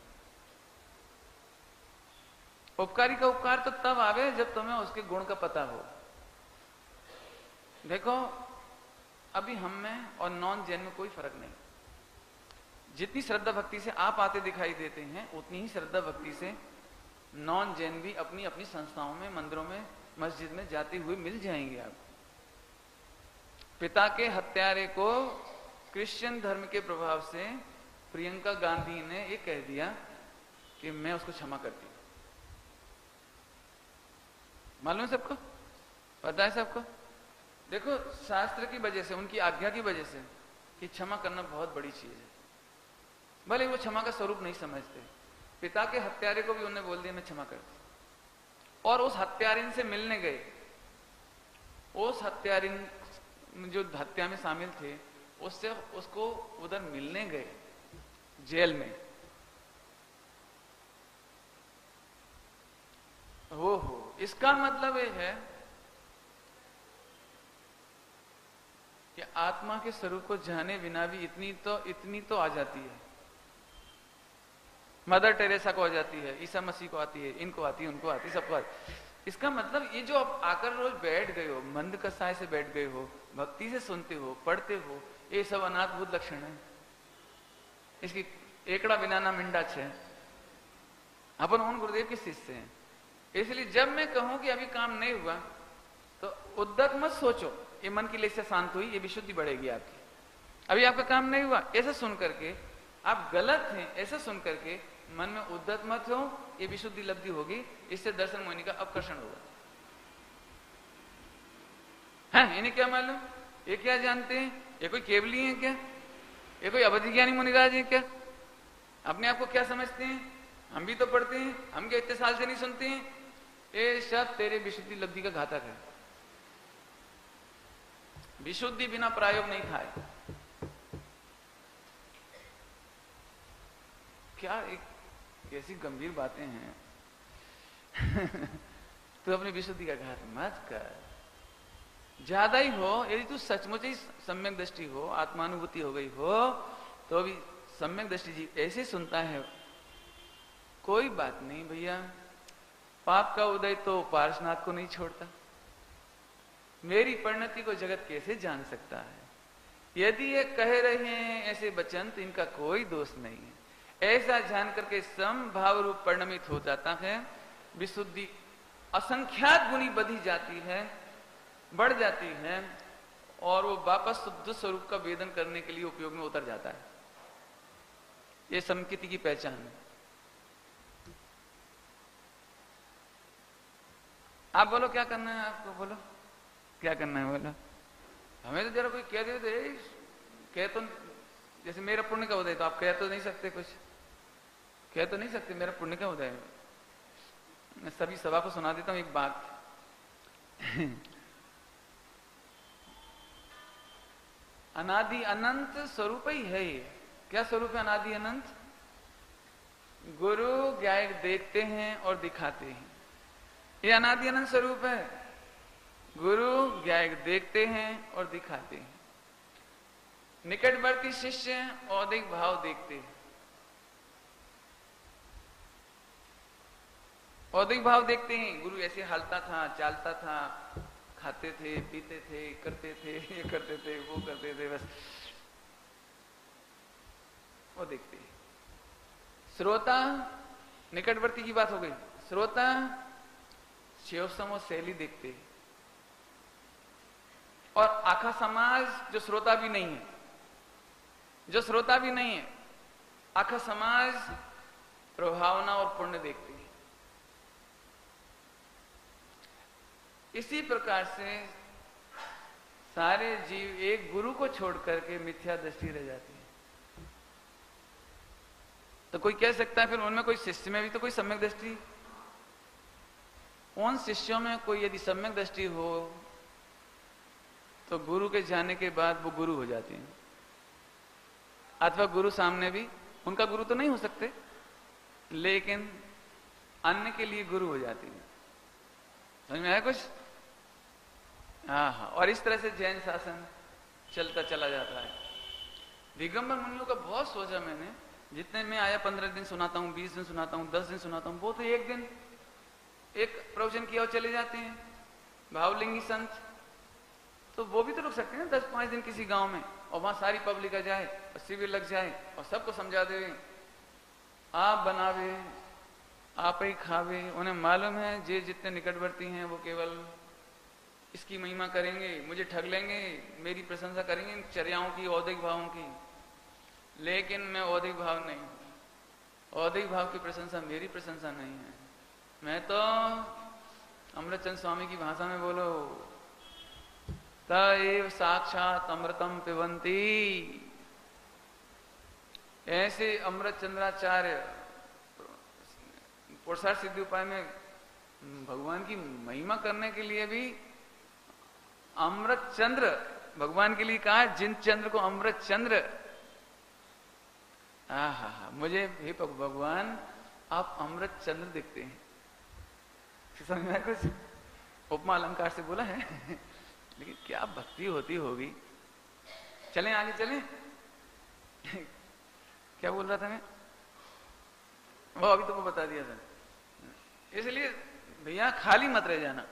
उपकारी का उपकार तो तब आवे जब तुम्हें उसके गुण का पता हो। देखो अभी हम में और नॉन जैन में कोई फर्क नहीं। जितनी श्रद्धा भक्ति से आप आते दिखाई देते हैं, उतनी ही श्रद्धा भक्ति से नॉन जैन भी अपनी अपनी संस्थाओं में, मंदिरों में, मस्जिद में जाते हुए मिल जाएंगे आपको। पिता के हत्यारे को क्रिश्चियन धर्म के प्रभाव से प्रियंका गांधी ने ये कह दिया कि मैं उसको क्षमा करती हूं। मालूम है सबको, पता है सबको। देखो शास्त्र की वजह से, उनकी आज्ञा की वजह से कि क्षमा करना बहुत बड़ी चीज है, भले वो क्षमा का स्वरूप नहीं समझते। पिता के हत्यारे को भी उन्होंने बोल दिया मैं क्षमा करती, और उस हत्यारिन से मिलने गए। उस हत्यारिन जो हत्या में शामिल थे उससे उसको उधर मिलने गए जेल में। हो इसका मतलब ये है कि आत्मा के स्वरूप को जाने बिना भी इतनी तो आ जाती है। मदर टेरेसा को आ जाती है, ईसा मसीह को आती है, इनको आती है, उनको आती है, सबको आती है। इसका मतलब ये जो आप आकर रोज बैठ गए हो, मंद कसाय से बैठ गए हो, भक्ति से सुनते हो, पढ़ते हो, ये सब अनाथभूत लक्षण है। इसकी एकड़ा बिनाना मिंडा छे, अपन उन गुरुदेव के शिष्य हैं। इसलिए जब मैं कहूं कि अभी काम नहीं हुआ तो उद्दत मत सोचो, ये मन की लेसे शांत हुई, ये विशुद्धि बढ़ेगी आपकी। अभी आपका काम नहीं हुआ ऐसा सुन करके आप गलत हैं, ऐसा सुन करके मन में उद्दत मत हो, ये विशुद्धि लब्धि होगी, इससे दर्शन मोहिनी का अपकर्षण होगा। है इन्हें क्या मालूम, ये क्या जानते हैं, ये कोई केवली है क्या, ये कोई अवधि ज्ञानी मुनिराज है क्या, अपने आप को क्या समझते हैं। हम भी तो पढ़ते हैं, हम क्या इतने साल से नहीं सुनते हैं। ये सब तेरे विशुद्धि लब्धि का घातक है। विशुद्धि बिना प्रायोग नहीं खाए। क्या एक ऐसी गंभीर बातें हैं तो अपनी विशुद्धि का घात मत कर। ज्यादा ही हो, यदि तू सचमुच ही सम्यक दृष्टि हो, आत्मानुभूति हो गई हो, तो अभी सम्यक दृष्टि जी ऐसे सुनता है, कोई बात नहीं भैया, पाप का उदय तो पार्श्वनाथ को नहीं छोड़ता। मेरी परिणति को जगत कैसे जान सकता है। यदि ये कह रहे हैं ऐसे वचन तो इनका कोई दोष नहीं है। ऐसा जान करके समभाव रूप परिणमित हो जाता है, विशुद्धि असंख्यात गुनी बढ़ी जाती है, बढ़ जाती है, और वो वापस शुद्ध स्वरूप का वेदन करने के लिए उपयोग में उतर जाता है। ये समकिति की पहचान है। आप बोलो क्या करना है, आपको बोलो क्या करना है, बोलो। हमें तो जरा कोई कह दे तो कह तो, जैसे मेरा पुण्य का उदय, तो आप कह तो नहीं सकते, कुछ कह तो नहीं सकते मेरा पुण्य का उदय। मैं सभी सभा को सुना देता हूं एक बात। अनादि अनंत स्वरूप ही है ये। क्या स्वरूप है अनादि अनंत? गुरु ज्ञायक देखते हैं और दिखाते हैं, ये अनादि अनंत स्वरूप है। गुरु ज्ञायक देखते हैं और दिखाते हैं। निकटवर्ती शिष्य औदिक भाव देखते हैं। औदिक भाव देखते हैं, गुरु ऐसे हालता था, चालता था, खाते थे, पीते थे, करते थे, ये करते थे, वो करते थे, बस वो देखते हैं। श्रोता, निकटवर्ती की बात हो गई। श्रोता शिवसम और शैली देखते हैं। और आखा समाज जो श्रोता भी नहीं है, जो श्रोता भी नहीं है, आखा समाज प्रभावना और पुण्य देखती है। इसी प्रकार से सारे जीव एक गुरु को छोड़ करके मिथ्या दृष्टि रह जाती है। तो कोई कह सकता है फिर उनमें कोई शिष्य में भी तो कोई सम्यक दृष्टि, उन शिष्यों में कोई यदि सम्यक दृष्टि हो तो गुरु के जाने के बाद वो गुरु हो जाती है, अथवा गुरु सामने भी, उनका गुरु तो नहीं हो सकते लेकिन अन्य के लिए गुरु हो जाती है। समझ में आया कुछ? हाँ। और इस तरह से जैन शासन चलता चला जाता है। दिगंबर मुनियों का बहुत सोचा मैंने, जितने में आया 15 दिन सुनाता हूँ, 20 दिन सुनाता हूँ, 10 दिन सुनाता हूँ, वो तो एक दिन एक प्रवचन किया और चले जाते हैं। भावलिंगी संत तो वो भी तो रुक सकते हैं 10-5 दिन किसी गांव में, और वहां सारी पब्लिक आ जाए और शिविर लग जाए और सबको समझा दे, आप बनावे आप ही खावे। उन्हें मालूम है जे जितने निकटवर्ती हैं वो केवल इसकी महिमा करेंगे, मुझे ठग लेंगे, मेरी प्रशंसा करेंगे चर्याओं की, औद्योगिक भावों की। लेकिन मैं औद्योगिक भाव नहीं हूं, औद्योगिक भाव की प्रशंसा मेरी प्रशंसा नहीं है। मैं तो अमृतचंद स्वामी की भाषा में बोलो, तएव साक्षात अमृतम पिबंती। ऐसे अमृत चंद्राचार्य पुरुषार्थ सिद्धि उपाय में भगवान की महिमा करने के लिए भी अमृत चंद्र भगवान के लिए कहा, जिन चंद्र को अमृत चंद्र। मुझे हे भगवान आप अमृत चंद्र दिखते हैं। समझ में कुछ? उपमा अलंकार से बोला है लेकिन क्या भक्ति होती होगी। चलें आगे चलें। क्या बोल रहा था मैं? वो अभी तो वो बता दिया था। इसलिए भैया खाली मत रह जाना।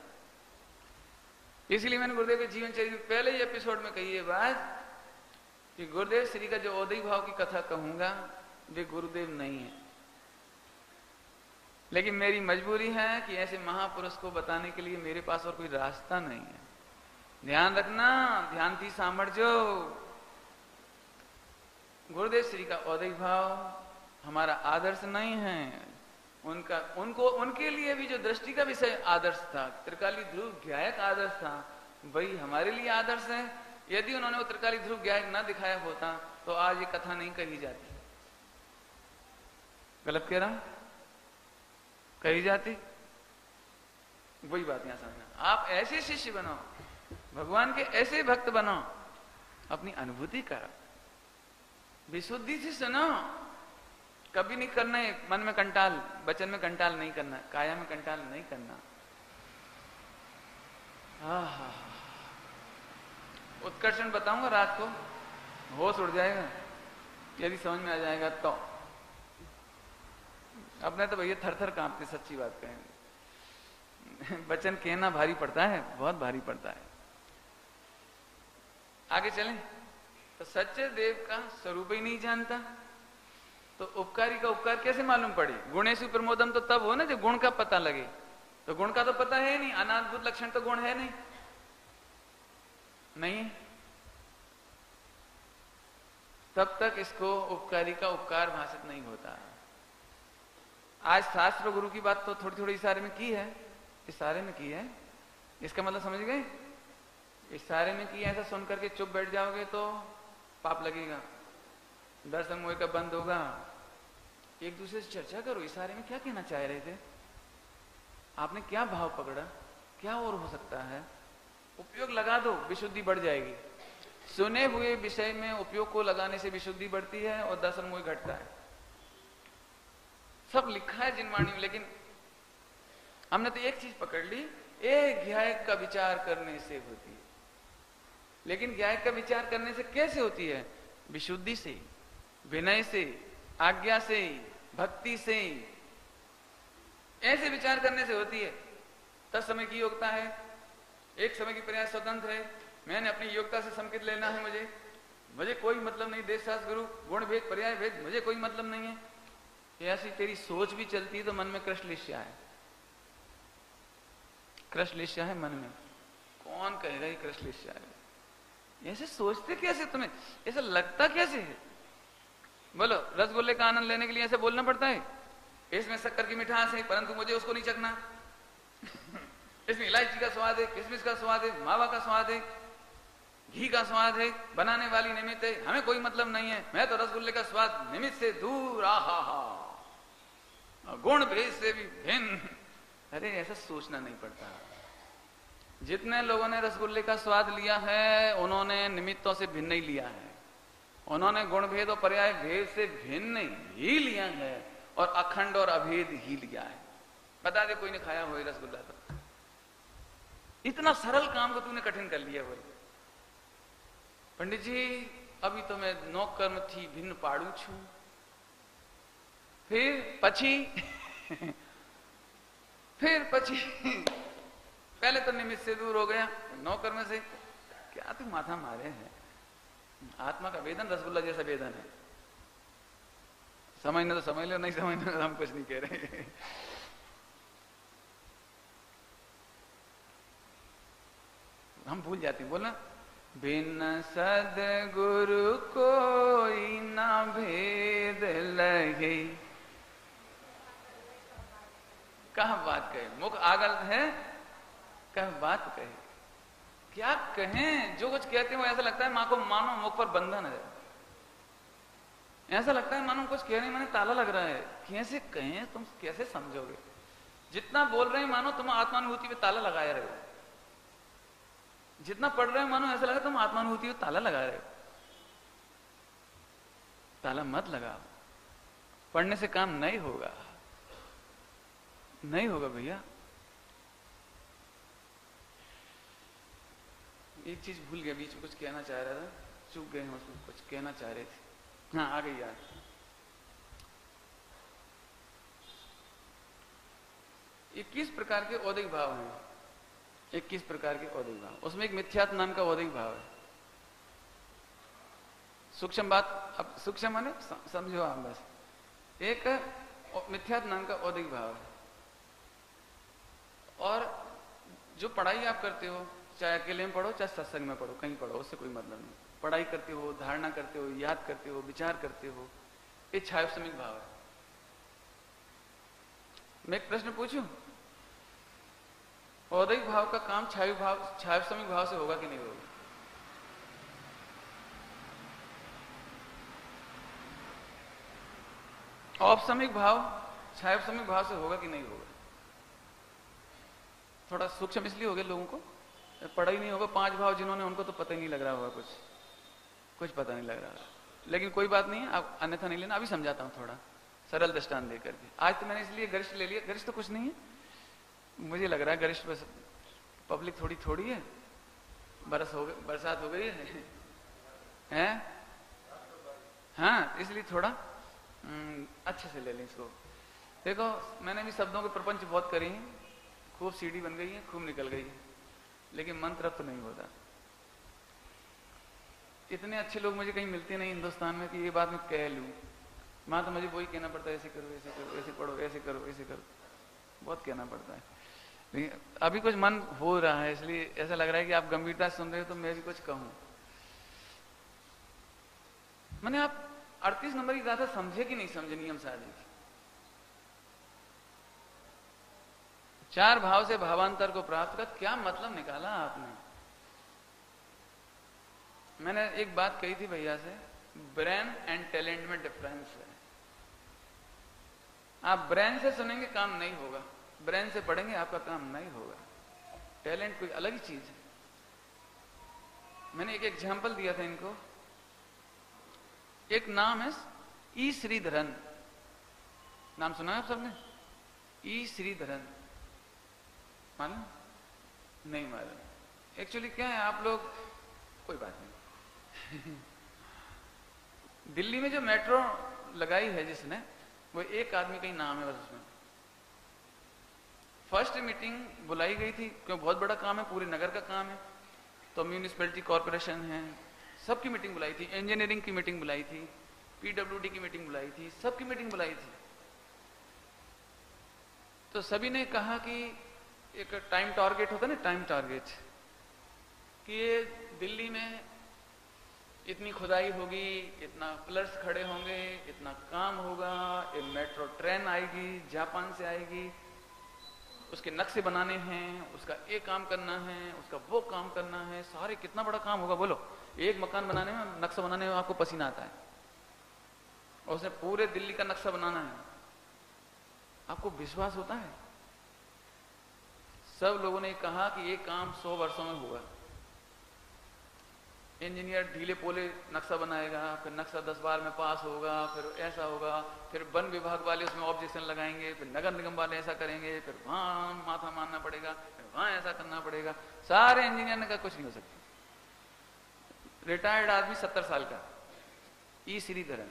इसलिए मैंने गुरुदेव के जीवन चरित्र पहले ही एपिसोड में कही है बात कि गुरुदेव श्री का जो औदयिक भाव की कथा कहूंगा वे गुरुदेव नहीं है, लेकिन मेरी मजबूरी है कि ऐसे महापुरुष को बताने के लिए मेरे पास और कोई रास्ता नहीं है। ध्यान रखना, ध्यान थी सामर्थ्य। गुरुदेव श्री का औदयिक भाव हमारा आदर्श नहीं है। उनके लिए भी जो दृष्टि का विषय आदर्श था, त्रिकाली ध्रुव ज्ञायक आदर्श था, वही हमारे लिए आदर्श है। यदि उन्होंने वो त्रिकाली ध्रुव ज्ञायक न दिखाया होता तो आज ये कथा नहीं कही जाती। गलत कह रहा हूं? कही जाती। वही बात यहां समझना। आप ऐसे शिष्य बनो, भगवान के ऐसे भक्त बनो, अपनी अनुभूति करो, विशुद्धि से सुनो। कभी नहीं करना है मन में कंटाल, वचन में कंटाल नहीं करना, काया में कंटाल नहीं करना। उत्कर्षण बताऊंगा रात को, होश उड़ जाएगा यदि समझ में आ जाएगा तो। अपने तो भैया थर थर कांपते, सच्ची बात कहेंगे। वचन कहना भारी पड़ता है, बहुत भारी पड़ता है। आगे चलें। तो सच्चे देव का स्वरूप ही नहीं जानता तो उपकारी का उपकार कैसे मालूम पड़े? गुणेशु प्रमोदम तो तब हो ना जब गुण का पता लगे। तो गुण का तो पता है नहीं, अनाद्भुत लक्षण तो गुण है नहीं, तब तक इसको उपकारी का उपकार भाषित नहीं होता। आज शास्त्र गुरु की बात तो थोड़ी थोड़ी इशारे में की है, इशारे में की है। इसका मतलब समझ गए? इशारे में की है, ऐसा सुन करके चुप बैठ जाओगे तो पाप लगेगा, दर्शन मोह का बंद होगा। एक दूसरे से चर्चा करो, इशारे में क्या कहना चाह रहे थे, आपने क्या भाव पकड़ा, क्या और हो सकता है, उपयोग लगा दो, विशुद्धि बढ़ जाएगी। सुने हुए विषय में उपयोग को लगाने से विशुद्धि बढ़ती है और दर्शन मोह घटता है। सब लिखा है जिनवाणी में, लेकिन हमने तो एक चीज पकड़ ली, एक ज्ञायक का विचार करने से होती है। लेकिन ज्ञायक का विचार करने से कैसे होती है? विशुद्धि से, विनय से, आज्ञा से, भक्ति से, ऐसे विचार करने से होती है। तत्समय की योग्यता है, एक समय की प्रयास स्वतंत्र है। मैंने अपनी योग्यता से संकेत लेना है, मुझे कोई मतलब नहीं। देश शास्त्र गुरु गुण भेद पर्याय भेद मुझे कोई मतलब नहीं है। ऐसी तेरी सोच भी चलती है तो मन में कृष्णलिष्या है, कृष्णलिष्या है मन में। कौन कहेगा ये कृष्णलिष्या है? ऐसे सोचते कैसे, तुम्हें ऐसा लगता कैसे है? बोलो, रसगुल्ले का आनंद लेने के लिए ऐसे बोलना पड़ता है, इसमें शक्कर की मिठास है परंतु मुझे उसको नहीं चखना। इसमें इलायची का स्वाद है, किशमिश का स्वाद है, मावा का स्वाद है, घी का स्वाद है, बनाने वाली निमित्त है, हमें कोई मतलब नहीं है, मैं तो रसगुल्ले का स्वाद निमित्त से दूर, आहा हा, गुण भेद से भी भिन्न। अरे ऐसा सोचना नहीं पड़ता। जितने लोगों ने रसगुल्ले का स्वाद लिया है उन्होंने निमित्तों से भिन्न ही लिया है, उन्होंने गुण भेद और पर्याय भेद से भिन्न ही लिया है और अखंड और अभेद ही लिया है। बता दे कोई ने खाया हो रसगुल्ला तो? इतना सरल काम को तूने कठिन कर लिया। बोल पंडित जी अभी तो मैं नौकर्म थी भिन्न पाड़ू छू, फिर पछी फिर पछी पहले तो निमित्त से दूर हो गया, नौकर्म से। क्या तू माथा मारे है? आत्मा का वेदन रसगुल्ला जैसा वेदन है। समझने तो समझ लो, नहीं समझने तो हम कुछ नहीं कह रहे। हम भूल जाते हैं बोलना, बिन सद्गुरु कोई ना भेद लगे। कहा बात कहे, मुख आगल है, कह बात कहे, क्या कहें? जो कुछ कहते हो ऐसा लगता है मां को मानो मुख पर बंधन है, ऐसा लगता है मानो कुछ कह रहे माने ताला लग रहा है। कैसे कहें, तुम कैसे समझोगे? जितना बोल रहे हैं मानो तुम आत्मानुभूति पे ताला लगाए रहे हो, जितना पढ़ रहे हो मानो ऐसा लगा तुम आत्मानुभूति पे ताला लगा रहे हो। ताला मत लगाओ, पढ़ने से काम नहीं होगा, नहीं होगा भैया। एक चीज भूल गया, बीच में कुछ कहना चाह रहा था, चूक गए हैं उसमें, कुछ कहना चाह रहे थे। हाँ आ गई याद। 21 प्रकार के औदिक भाव हैं, 21 प्रकार के औदिक भाव। उसमें एक मिथ्यात्व नाम का औदिक भाव है। सूक्ष्म बात, अब सूक्ष्म माने समझो आप बस। एक मिथ्यात्व नाम का औदिक भाव है, और जो पढ़ाई आप करते हो, चाहे अकेले में पढ़ो चाहे सत्संग में पढ़ो, कहीं पढ़ो, उससे कोई मतलब नहीं। पढ़ाई करते हो, धारणा करते हो, याद करते हो, विचार करते हो, ये छायोसमिक भाव है। मैं एक प्रश्न पूछूं, औदिक भाव का काम छायोसमिक भाव से होगा कि नहीं होगा? औपसमिक भाव छायोसमिक भाव से होगा कि नहीं होगा? थोड़ा सूक्ष्म इसलिए हो गया लोगों को, पढ़ा ही नहीं होगा। 5 भाव जिन्होंने, उनको तो पता ही नहीं लग रहा होगा, कुछ पता नहीं लग रहा। लेकिन कोई बात नहीं है, आप अन्यथा नहीं लेना, अभी समझाता हूं थोड़ा सरल दृष्टांत देकर के। आज तो मैंने इसलिए गरिष्ठ ले लिया, गरिष्ठ तो कुछ नहीं है, मुझे लग रहा है गरिष्ठ बस पब्लिक थोड़ी है, बरसात हो गई है? हाँ, इसलिए थोड़ा अच्छे से ले लें इसको। देखो मैंने भी शब्दों के प्रपंच बहुत करे हैं, खूब सीढ़ी बन गई है, खूब निकल गई है, लेकिन मन तृप्त नहीं होता। इतने अच्छे लोग मुझे कहीं मिलते नहीं हिंदुस्तान में कि ये बात मैं कह लूं। मां तो मुझे वही कहना पड़ता है, ऐसे करो, ऐसे करो, ऐसे पढ़ो, ऐसे करो, ऐसे करो, बहुत कहना पड़ता है। लेकिन अभी कुछ मन हो रहा है, इसलिए ऐसा लग रहा है कि आप गंभीरता से सुन रहे हो तो मैं भी कुछ कहूं। मैंने आप 38 नंबर की गाथा समझे कि नहीं समझे? नियम साधिक 4 भाव से भावांतर को प्राप्त कर, क्या मतलब निकाला आपने? मैंने एक बात कही थी भैया से, ब्रेन एंड टैलेंट में डिफरेंस है। आप ब्रेन से सुनेंगे काम नहीं होगा, ब्रेन से पढ़ेंगे आपका काम नहीं होगा। टैलेंट कोई अलग ही चीज है। मैंने एक एग्जाम्पल दिया था इनको। एक नाम है ई श्रीधरन, नाम सुना है आप सबने? ई श्रीधरन मालूम? नहीं मालूम। एक्चुअली क्या है, आप लोग, कोई बात नहीं। दिल्ली में जो मेट्रो लगाई है जिसने, वो एक आदमी का ही नाम है बस उसमें। फर्स्ट मीटिंग बुलाई गई थी, क्यों बहुत बड़ा काम है, पूरे नगर का काम है, तो म्यूनिसिपैलिटी कॉर्पोरेशन है, सबकी मीटिंग बुलाई थी, इंजीनियरिंग की मीटिंग बुलाई थी, पीडब्ल्यूडी की मीटिंग बुलाई थी, सबकी मीटिंग बुलाई थी। तो सभी ने कहा कि एक टाइम टारगेट होता है ना, टाइम टारगेट, कि ये दिल्ली में इतनी खुदाई होगी, इतना पिलर्स खड़े होंगे, इतना काम होगा, एक मेट्रो ट्रेन आएगी, जापान से आएगी, उसके नक्शे बनाने हैं, उसका एक काम करना है, उसका वो काम करना है, सारे कितना बड़ा काम होगा बोलो। एक मकान बनाने में, नक्शा बनाने में आपको पसीना आता है, और उसने पूरे दिल्ली का नक्शा बनाना है। आपको विश्वास होता है? सब लोगों ने कहा कि ये काम 100 वर्षों में होगा। इंजीनियर ढीले पोले नक्शा बनाएगा, फिर नक्शा 10 बार में पास होगा, फिर ऐसा होगा, फिर वन विभाग वाले उसमें ऑब्जेक्शन लगाएंगे, फिर नगर निगम वाले ऐसा करेंगे, फिर वहां माथा मारना पड़ेगा, फिर वहां ऐसा करना पड़ेगा। सारे इंजीनियर ने कहा कुछ नहीं हो सकता। रिटायर्ड आदमी 70 साल का, ई श्रीधरन,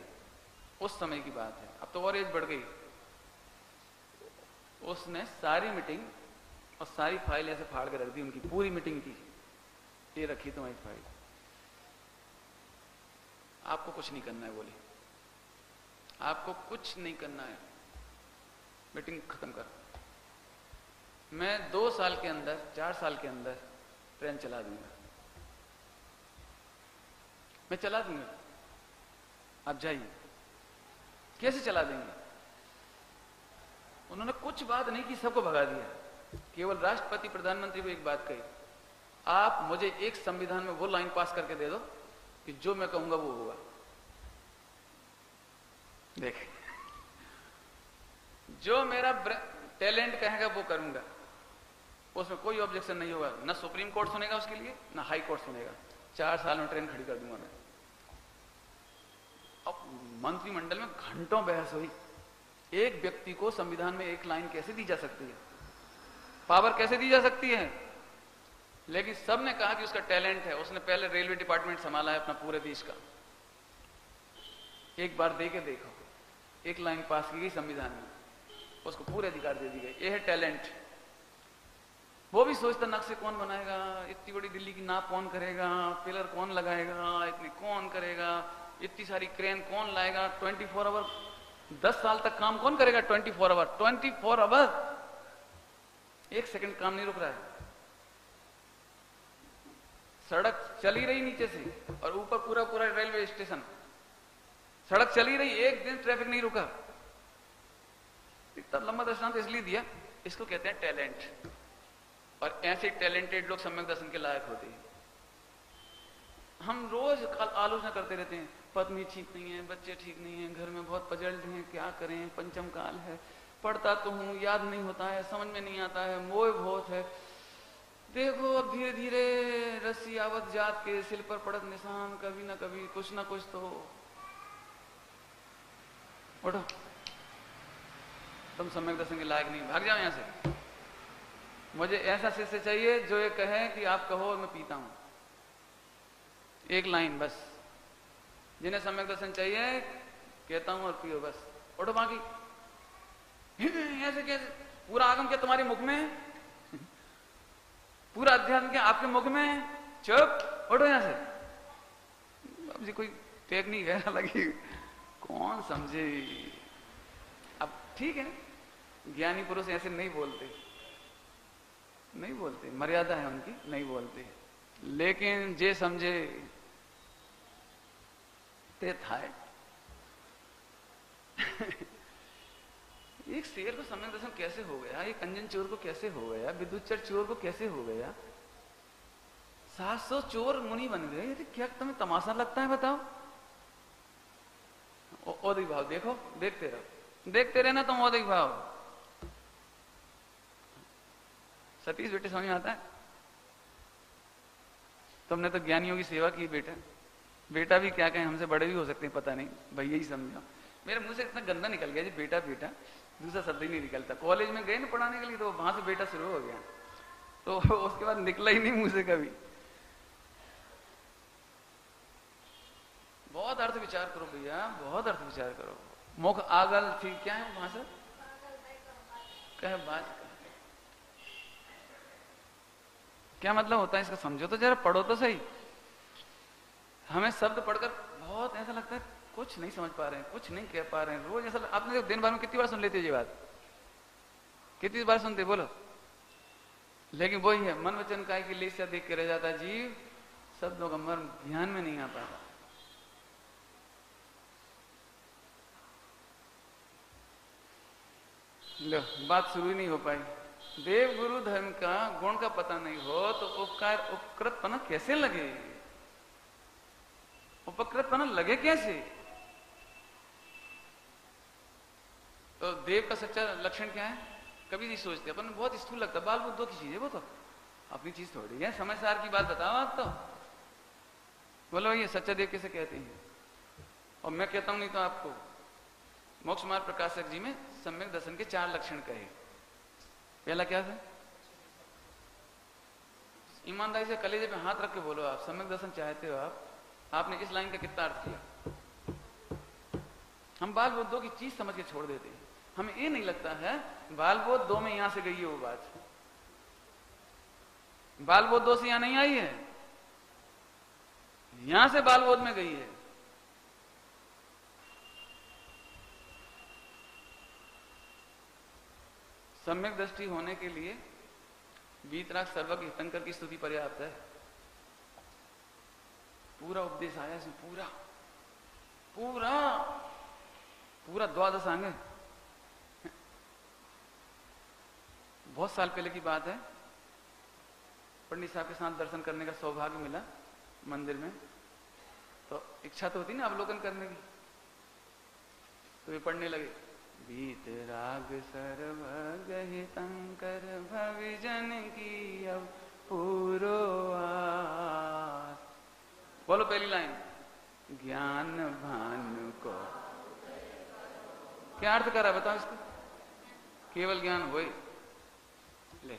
उस समय की बात है, अब तो और एज बढ़ गई। उसने सारी मीटिंग और सारी फाइल ऐसे फाड़ के रख दी, उनकी पूरी मीटिंग की, ये रखी तुम्हारी फाइल, आपको कुछ नहीं करना है। बोले आपको कुछ नहीं करना है, मीटिंग खत्म कर। मैं 2 साल के अंदर, 4 साल के अंदर ट्रेन चला दूंगा, मैं चला दूंगा, आप जाइए। कैसे चला देंगे? उन्होंने कुछ बात नहीं की, सबको भगा दिया। केवल राष्ट्रपति प्रधानमंत्री को एक बात कही, आप मुझे एक संविधान में वो लाइन पास करके दे दो कि जो मैं कहूंगा वो होगा। देख, जो मेरा टैलेंट कहेगा वो करूंगा, उसमें कोई ऑब्जेक्शन नहीं होगा, ना सुप्रीम कोर्ट सुनेगा उसके लिए, ना हाई कोर्ट सुनेगा। 4 साल में ट्रेन खड़ी कर दूंगा मैं। अब मंत्रिमंडल में घंटों बहस हुई, एक व्यक्ति को संविधान में एक लाइन कैसे दी जा सकती है, पावर कैसे दी जा सकती है? लेकिन सबने कहा कि उसका टैलेंट है, उसने पहले रेलवे डिपार्टमेंट संभाला है अपना पूरे देश का। एक बार दे के देखो, एक लाइन पास की गई संविधान में, उसको पूरे अधिकार दे दिए गए, ये है टैलेंट। वो भी सोचता नक्शे कौन बनाएगा, इतनी बड़ी दिल्ली की नाप कौन करेगा, पिलर कौन लगाएगा, इतनी कौन करेगा, इतनी सारी क्रेन कौन लाएगा, 24 आवर, 10 साल तक काम कौन करेगा? 24 आवर, 24 आवर, 1 सेकंड काम नहीं रुक रहा है। सड़क चली रही नीचे से, और ऊपर पूरा पूरा रेलवे स्टेशन, सड़क चली रही, एक दिन ट्रैफिक नहीं रुका। इतना लंबा दृष्टांत इसलिए दिया, इसको कहते हैं टैलेंट। और ऐसे टैलेंटेड लोग सम्यक दर्शन के लायक होते हैं। हम रोज आलोचना करते रहते हैं, पत्नी ठीक नहीं है, बच्चे ठीक नहीं है, घर में बहुत पजल्ड हैं, क्या करें, पंचम काल है, पढ़ता तो हूं, याद नहीं होता है, समझ में नहीं आता है, मोह बहुत है। देखो अब धीरे धीरे रस्सी आवत जात के सिल पर पड़त निशान, कभी ना कभी कुछ ना कुछ तो। उठो, तुम सम्यक दर्शन के लायक नहीं, भाग जाओ यहां से। मुझे ऐसा शिष्य चाहिए जो ये कहे कि आप कहो और मैं पीता हूं, एक लाइन बस। जिन्हें सम्यक दर्शन चाहिए, कहता हूं और पियो बस। उठो, बाकी ऐसे कैसे? पूरा आगम क्या तुम्हारे मुख में है? पूरा अध्यात्म क्या आपके मुख में है? चुप, उठो यहां से। अब जी कोई टेक्निक है, हालांकि कौन समझे। अब ठीक है, ज्ञानी पुरुष ऐसे नहीं बोलते, नहीं बोलते, मर्यादा है उनकी, नहीं बोलते। लेकिन जे समझे ते थाए। एक शेर को सम्यक दर्शन कैसे हो गया, एक अंजन चोर को कैसे हो गया, विद्युच्चर चोर को कैसे हो गया, 700 चोर मुनि बन गए। ये क्या तुम्हें तमाशा लगता है? बताओ। औदिक भाव देखो, देखते रहो, देखते रहना तुम औदिक भाव। सतीश बेटे समझ में आता है? तुमने तो ज्ञानियों की सेवा की बेटा। बेटा भी क्या कहें, हमसे बड़े भी हो सकते हैं, पता नहीं, भैया ही समझो। मेरे मुंह से इतना गंदा निकल गया जी, बेटा बेटा, दूसरा शब्द ही नहीं निकलता। कॉलेज में गए ना पढ़ाने के लिए, तो वहां से बेटा शुरू हो गया, तो उसके बाद निकला ही नहीं मुंह से कभी। बहुत अर्थ विचार करो भैया, बहुत अर्थ विचार करो। मुख आगल थी, क्या है वहां से कहे बात, क्या मतलब होता है इसका? समझो तो जरा, पढ़ो तो सही। हमें शब्द पढ़कर बहुत ऐसा लगता है कुछ नहीं समझ पा रहे हैं, कुछ नहीं कह पा रहे हैं। रोज ऐसा, आपने दिन भर में कितनी बार सुन लेते ये बात, कितनी बार सुनते बोलो? लेकिन वही है, मन वचन काय की लेसिया देख के रह जाता जीव, शब्दों का मर्म ध्यान में नहीं आ पाता। लो बात शुरू ही नहीं हो पाई। देव गुरु धर्म का गुण का पता नहीं हो तो उपकार उपकृतपना कैसे लगे? उपकृतपना लगे कैसे? तो देव का सच्चा लक्षण क्या है? कभी नहीं सोचते अपन, बहुत स्थूल लगता है, बाल बुद्धों की चीज है वो, तो अपनी चीज थोड़ी है। समझदार की बात बताओ आप तो। बोलो ये सच्चा देव कैसे कहते हैं? और मैं कहता हूं नहीं तो आपको, मोक्ष मार्ग प्रकाशक जी में सम्यक दर्शन के 4 लक्षण कहे। पहला क्या था? ईमानदारी से कलेजे पे हाथ रख के बोलो, आप सम्यक दर्शन चाहते हो? आपने इस लाइन का कितना अर्थ किया? हम बाल बुद्धों की चीज समझ के छोड़ देते हैं। हमें ये नहीं लगता है बाल बोध 2 में यहां से गई है वो बात। बाल बोध 2 से यहां नहीं आई है, यहां से बाल बोध में गई है। सम्यक दृष्टि होने के लिए वीतराग सर्वज्ञ हितंकर की स्तुति पर्याप्त है। पूरा उपदेश आया इसमें, पूरा पूरा पूरा 12 अंग है। बहुत साल पहले की बात है, पंडित साहब के साथ दर्शन करने का सौभाग्य मिला मंदिर में। तो इच्छा तो होती ना अवलोकन करने की, तो वे पढ़ने लगे, वीतराग सर्वज्ञ हितंकर भविजन की अब पूरो आस। बोलो पहली लाइन, ज्ञान भानु को। क्या अर्थ कर रहा है बताओ इसको? केवल ज्ञान होए। ले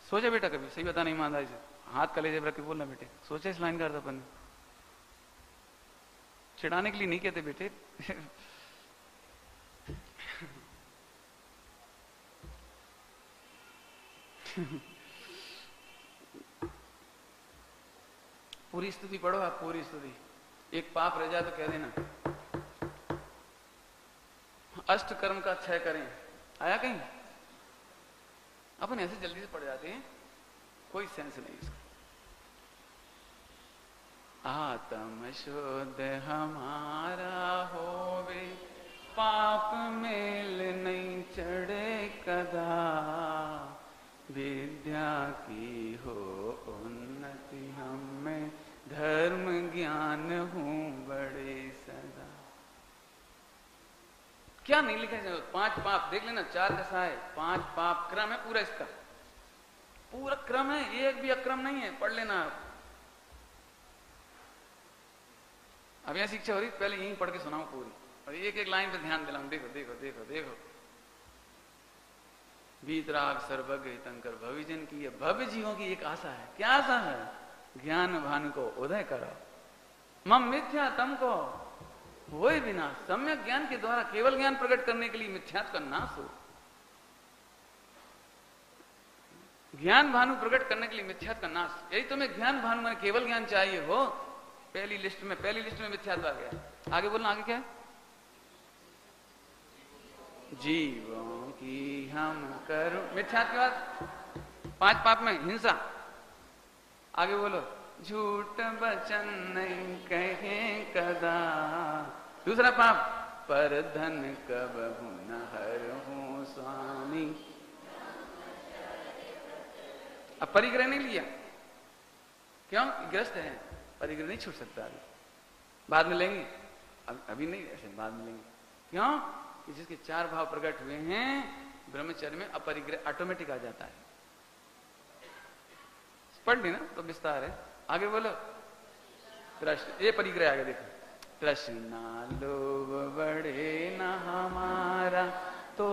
सोचा बेटा कभी? सही बता नहीं ईमानदारी से, हाथ कलेजे पे रख के बोलना बेटे, सोचा इस लाइन का अर्थ अपन ने? चिढ़ाने के लिए नहीं कहते बेटे। पूरी स्तुति पढ़ो आप, पूरी स्तुति। एक पाप रह जाए तो कह देना, अष्ट कर्म का क्षय करें। आया कहीं? अपन ऐसे जल्दी से पढ़ जाते हैं, कोई सेंस नहीं इसका। आत्म शुद्ध हमारा होवे, पाप मेल नहीं चढ़े कदा, विद्या की हो उन्नति हमें, धर्म ज्ञान हूं बड़े सदा। क्या नहीं लिखा है? 5 पाप देख लेना, 4 दशा है, 5 पाप क्रम है पूरा, इसका पूरा क्रम है, एक भी अक्रम नहीं है, पढ़ लेना आप। अब यहां शिक्षा हो रही, पहले यहीं पढ़ के सुनाऊं पूरी, और एक एक लाइन पे ध्यान दिलाऊं। देखो देखो देखो देखो, वीतराग सर्वज्ञ हितंकर भविजन की, भव्य जीवों की एक आशा है। क्या आशा है? ज्ञान भानु को उदय करो, मम मिथ्या तम को होए विनाश। सम्यक ज्ञान के द्वारा केवल ज्ञान प्रकट करने के लिए मिथ्यात्व का नाश हो। ज्ञान भानु प्रकट करने के लिए मिथ्यात्व का नाश, यही तुम्हें ज्ञान भानु में केवल ज्ञान चाहिए हो। पहली लिस्ट में मिथ्यात्व आ गया। आगे बोलना, आगे क्या है? जीवों की हम करो मिथ्यात्व। 5 पाप में हिंसा। आगे बोलो, झूठ वचन नहीं कहे कदा। दूसरा पाप, पर धन कब न हरहूं स्वामी। अब परिग्रह नहीं लिया, क्यों? ग्रस्त है, परिग्रह नहीं छूट सकता। अभी बाद में लेंगे, अभी नहीं, ऐसे बाद में लेंगे। क्यों? कि जिसके 4 भाव प्रकट हुए हैं ब्रह्मचर्य में, अपरिग्रह ऑटोमेटिक आ जाता है। पढ़ लेना तो विस्तार है। आगे बोलो, तृष्णा, ये परिग्रह आगे देखो। तृष्णा लोभ बढ़े न हमारा, तो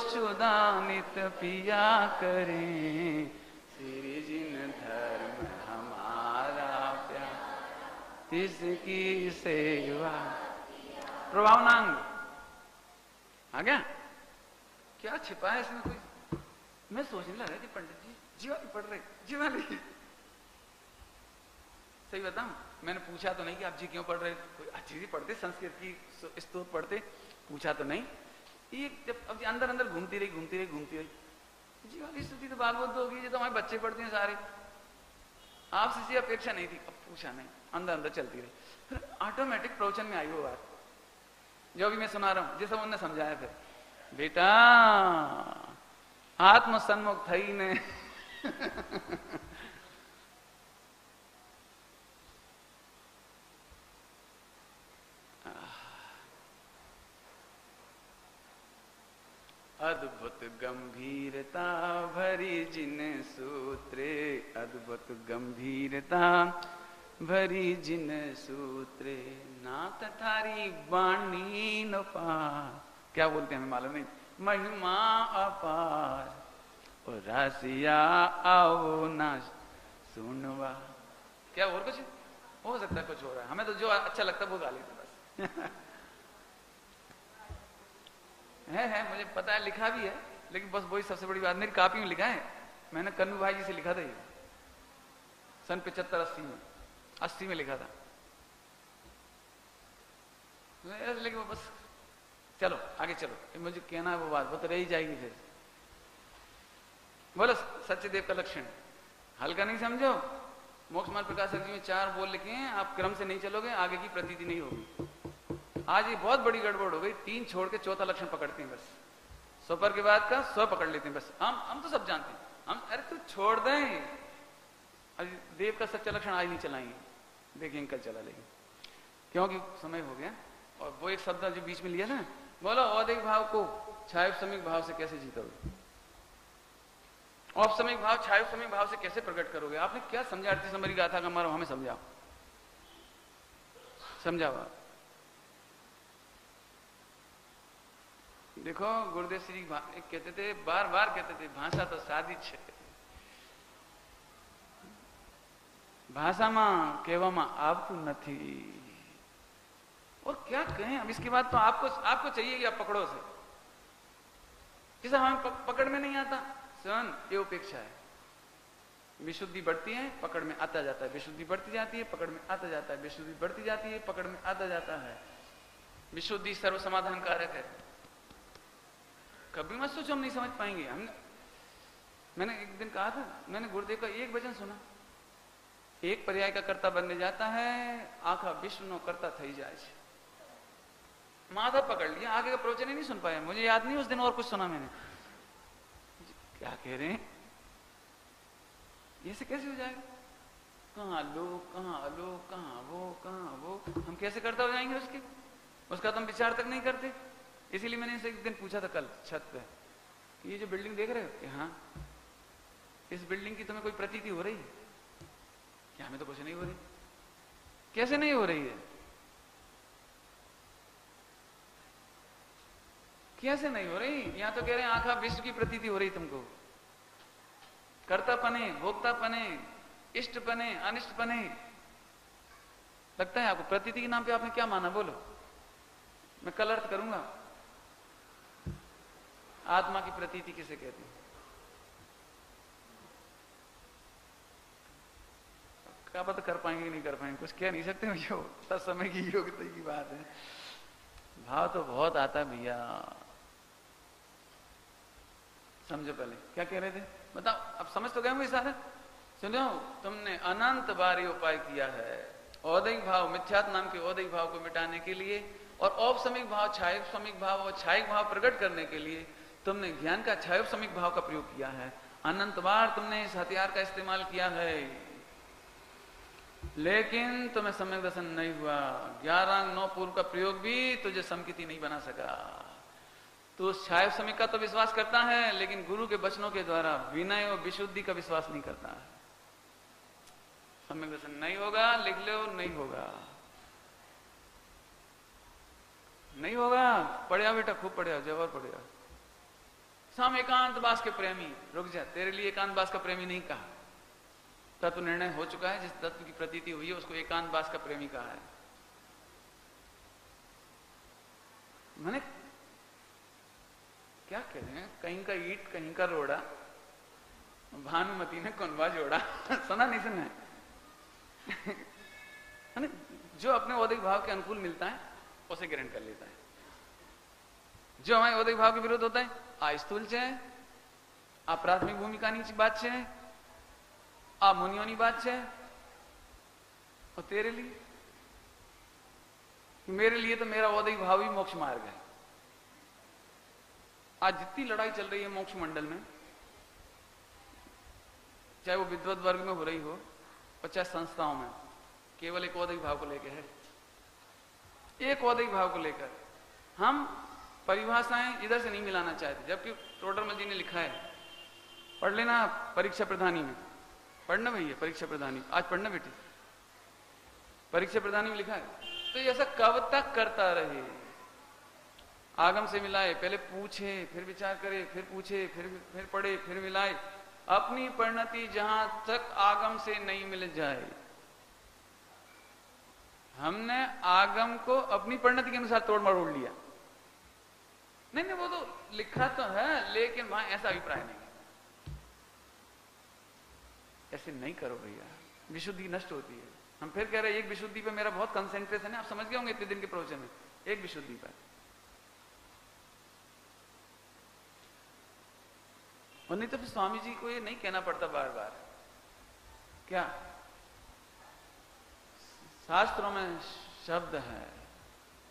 सुदानित पिया करें, श्री जिन धर्म हमारा प्यार, तिसकी सेवा। प्रभावनांग आ गया? क्या छिपा है इसमें? कोई मैं सोचने लगा कि पंडित जी जीवाली पढ़ रहे, जीवाली। सही बताऊं, मैंने पूछा तो नहीं कि आप जी क्यों पढ़ रहे, कोई अच्छी चीज पढ़ते, संस्कृत की स्तोत्र पढ़ते, पूछा तो नहीं। ये जब अब अंदर अंदर घूमती रही, जीवाली स्तुति तो भागवत होगी, ये तो हमारे बच्चे पढ़ते हैं सारे, आपसे अपेक्षा नहीं थी। अब पूछा नहीं, अंदर अंदर चलती रही, फिर ऑटोमेटिक प्रवचन में आई वो बात जो भी मैं सुना रहा हूं, जैसा उन्होंने समझाया। फिर बेटा आत्म सन्मुख थई ने अद्भुत गंभीरता भरी जिन सूत्रे, अद्भुत गंभीरता भरी जिन सूत्रे, नाथ थारी वाणी न पार। क्या बोलते हैं हमें मालूम नहीं। महिमा अपार और रासिया आओ ना सुनवा। क्या और कुछ हो सकता है? कुछ हो रहा है, हमें तो जो अच्छा लगता है वो गा लेते बस। है मुझे पता है, लिखा भी है, लेकिन बस वही सबसे बड़ी बात, मेरी कॉपी में लिखा है। मैंने कन्नू भाई जी से लिखा था ये सन 75-80 में, 80 में लिखा था। लेकिन वो बस चलो आगे चलो, मुझे कहना है वो बात, वो तो रह ही जाएगी फिर। बोलो सत्यदेव का लक्षण हल्का नहीं समझो। मोक्ष मार्ग प्रकाशक जी में 4 बोल लिखे हैं, आप क्रम से नहीं चलोगे आगे की प्रतीति नहीं होगी। आज ये बहुत बड़ी गड़बड़ हो गई, 3 छोड़ के चौथा लक्षण पकड़ते हैं बस। सोपर के बाद का 100 पकड़ लेते हैं बस। हम तो सब जानते हैं हम। अरे तू छोड़ दें, देव का सच्चा लक्षण आज नहीं चलाएंगे, देखेंगे कल चला लेंगे, क्योंकि समय हो गया। और वो एक शब्द जो बीच में लिया ना, बोलो औदिक भाव को छायोपसमिक भाव से कैसे जीतोगे? औपसमिक भाव छायोपसमिक भाव से कैसे प्रकट करोगे? आपने क्या समझा? 38 नंबर की गाथा का मारो, हमें समझाओ, समझाओ। देखो गुरुदेव श्री कहते थे, बार बार कहते थे, भाषा तो सादी है, भाषाમાં કહેવામાં આવતું નથી। और क्या कहें अब इसके बाद? तो आपको चाहिए कि आप पकड़ो से, किसा हमें पकड़ में नहीं आता। सन ये उपेक्षा है। विशुद्धि बढ़ती है, पकड़ में आता जाता है, विशुद्धि बढ़ती जाती है, पकड़ में आता जाता है, विशुद्धि बढ़ती जाती है, पकड़ में आता जाता है। विशुद्धि सर्व समाधान कारक है। कभी मत सोचो हम नहीं समझ पाएंगे। मैंने एक दिन कहा था, मैंने गुरुदेव का एक वचन सुना, एक पर्याय का कर्ता बनने जाता है, आखा विश्व नो कर्ता थई जाए। माथा पकड़ लिया, आगे का प्रवचन ही नहीं सुन पाया। मुझे याद नहीं उस दिन और कुछ सुना मैंने। क्या कह रहे हैं? ये से कैसे हो जाएगा? कहाँ लो कहाँ लो, कहाँ वो, हम कैसे करता हो जाएंगे उसके? उसका तो हम विचार तक नहीं करते। इसीलिए मैंने इसे एक दिन पूछा था कल छत पे, ये जो बिल्डिंग देख रहे हो कि हाँ, इस बिल्डिंग की तुम्हें कोई प्रतीति हो रही है क्या? हमें तो कुछ नहीं हो रही। कैसे नहीं हो रही है? कैसे नहीं हो रही? यहां तो कह रहे हैं आखा विश्व की प्रतीति हो रही तुमको। कर्तापने, भोक्तापने, इष्टपने, अनिष्टपने लगता है आपको। प्रतीति के नाम पे आपने क्या माना? बोलो, मैं कल अर्थ करूंगा। आत्मा की प्रतीति किसे कहती है? क्या पता कर पाएंगे कि नहीं कर पाएंगे, कुछ कह नहीं सकते। यो समय की योग्यता की बात है। भाव तो बहुत आता है भैया। समझो पहले क्या कह रहे थे, बताओ। अब समझ तो गए होंगे सारा। सुनो, तुमने अनंत बार ये उपाय किया है औदैहिक भाव, मिथ्यात नाम के औदैहिक भाव को मिटाने के लिए, और औपसमिक भाव, छायोपसमिक भाव और छायिक भाव प्रकट करने के लिए तुमने ज्ञान का छायोपसमिक भाव का प्रयोग किया है। अनंत बार तुमने इस हथियार का इस्तेमाल किया है, लेकिन तुम्हें सम्यक दर्शन नहीं हुआ। 11 9 पूर्व का प्रयोग भी तुझे समकिति नहीं बना सका। तो उस छायोपसमिक का तो विश्वास करता है, लेकिन गुरु के वचनों के द्वारा विनय और विशुद्धि का विश्वास नहीं करता है। सम्यक दर्शन नहीं होगा, लिख लो, नहीं होगा, नहीं होगा। पढ़िया बेटा, खूब पढ़िया, जबर पढ़िया। साम एकांत वास के प्रेमी, रुक जा, तेरे लिए एकांत वास का प्रेमी नहीं कहा। तत्व निर्णय हो चुका है, जिस तत्व की प्रतीति हुई है उसको एकांत वास का प्रेमी कहा है। मैंने क्या कह रहे हैं, कहीं का ईट कहीं का रोड़ा, भानुमती ने कुनबा जोड़ा। सुना नहीं सुना है? जो अपने औदिक भाव के अनुकूल मिलता है उसे ग्रहण कर लेता है। जो हमारे औदिक भाव के विरुद्ध होता है, आ स्थूल છે, આ પ્રાથમિક ભૂમિકાની बात છે, आ मुनियों बात है। और तेरे लिए, मेरे लिए तो मेरा औदिक भाव ही मोक्ष मार्ग है। आज जितनी लड़ाई चल रही है मोक्ष मंडल में, चाहे वो विद्वत वर्ग में हो रही हो और चाहे संस्थाओं में, केवल एक औदैहिक भाव को लेकर है। एक औदैहिक भाव को लेकर हम परिभाषाएं इधर से नहीं मिलाना चाहते, जबकि टोडरमल जी ने लिखा है, पढ़ लेना परीक्षा प्रधानी में, पढ़ना भैया परीक्षा प्रधानी, आज पढ़ना बेटी, परीक्षा प्रधानी में लिखा है। तो ऐसा कब तक करता रहे? आगम से मिलाए, पहले पूछे फिर विचार करे, फिर पूछे फिर पढ़े फिर मिलाए, अपनी परिणति जहां तक आगम से नहीं मिल जाए। हमने आगम को अपनी परिणति के अनुसार तोड़ मरोड़ लिया। नहीं वो तो लिखा तो है, लेकिन वहां ऐसा अभिप्राय नहीं है। ऐसे नहीं करो भैया, विशुद्धि नष्ट होती है। हम फिर कह रहे हैं एक विशुद्धि पे मेरा बहुत कंसेंट्रेशन है, आप समझ गए होंगे इतने दिन के प्रवचन में, एक विशुद्धि पर। और नहीं तो फिर स्वामी जी को ये नहीं कहना पड़ता बार बार, क्या शास्त्रों में शब्द है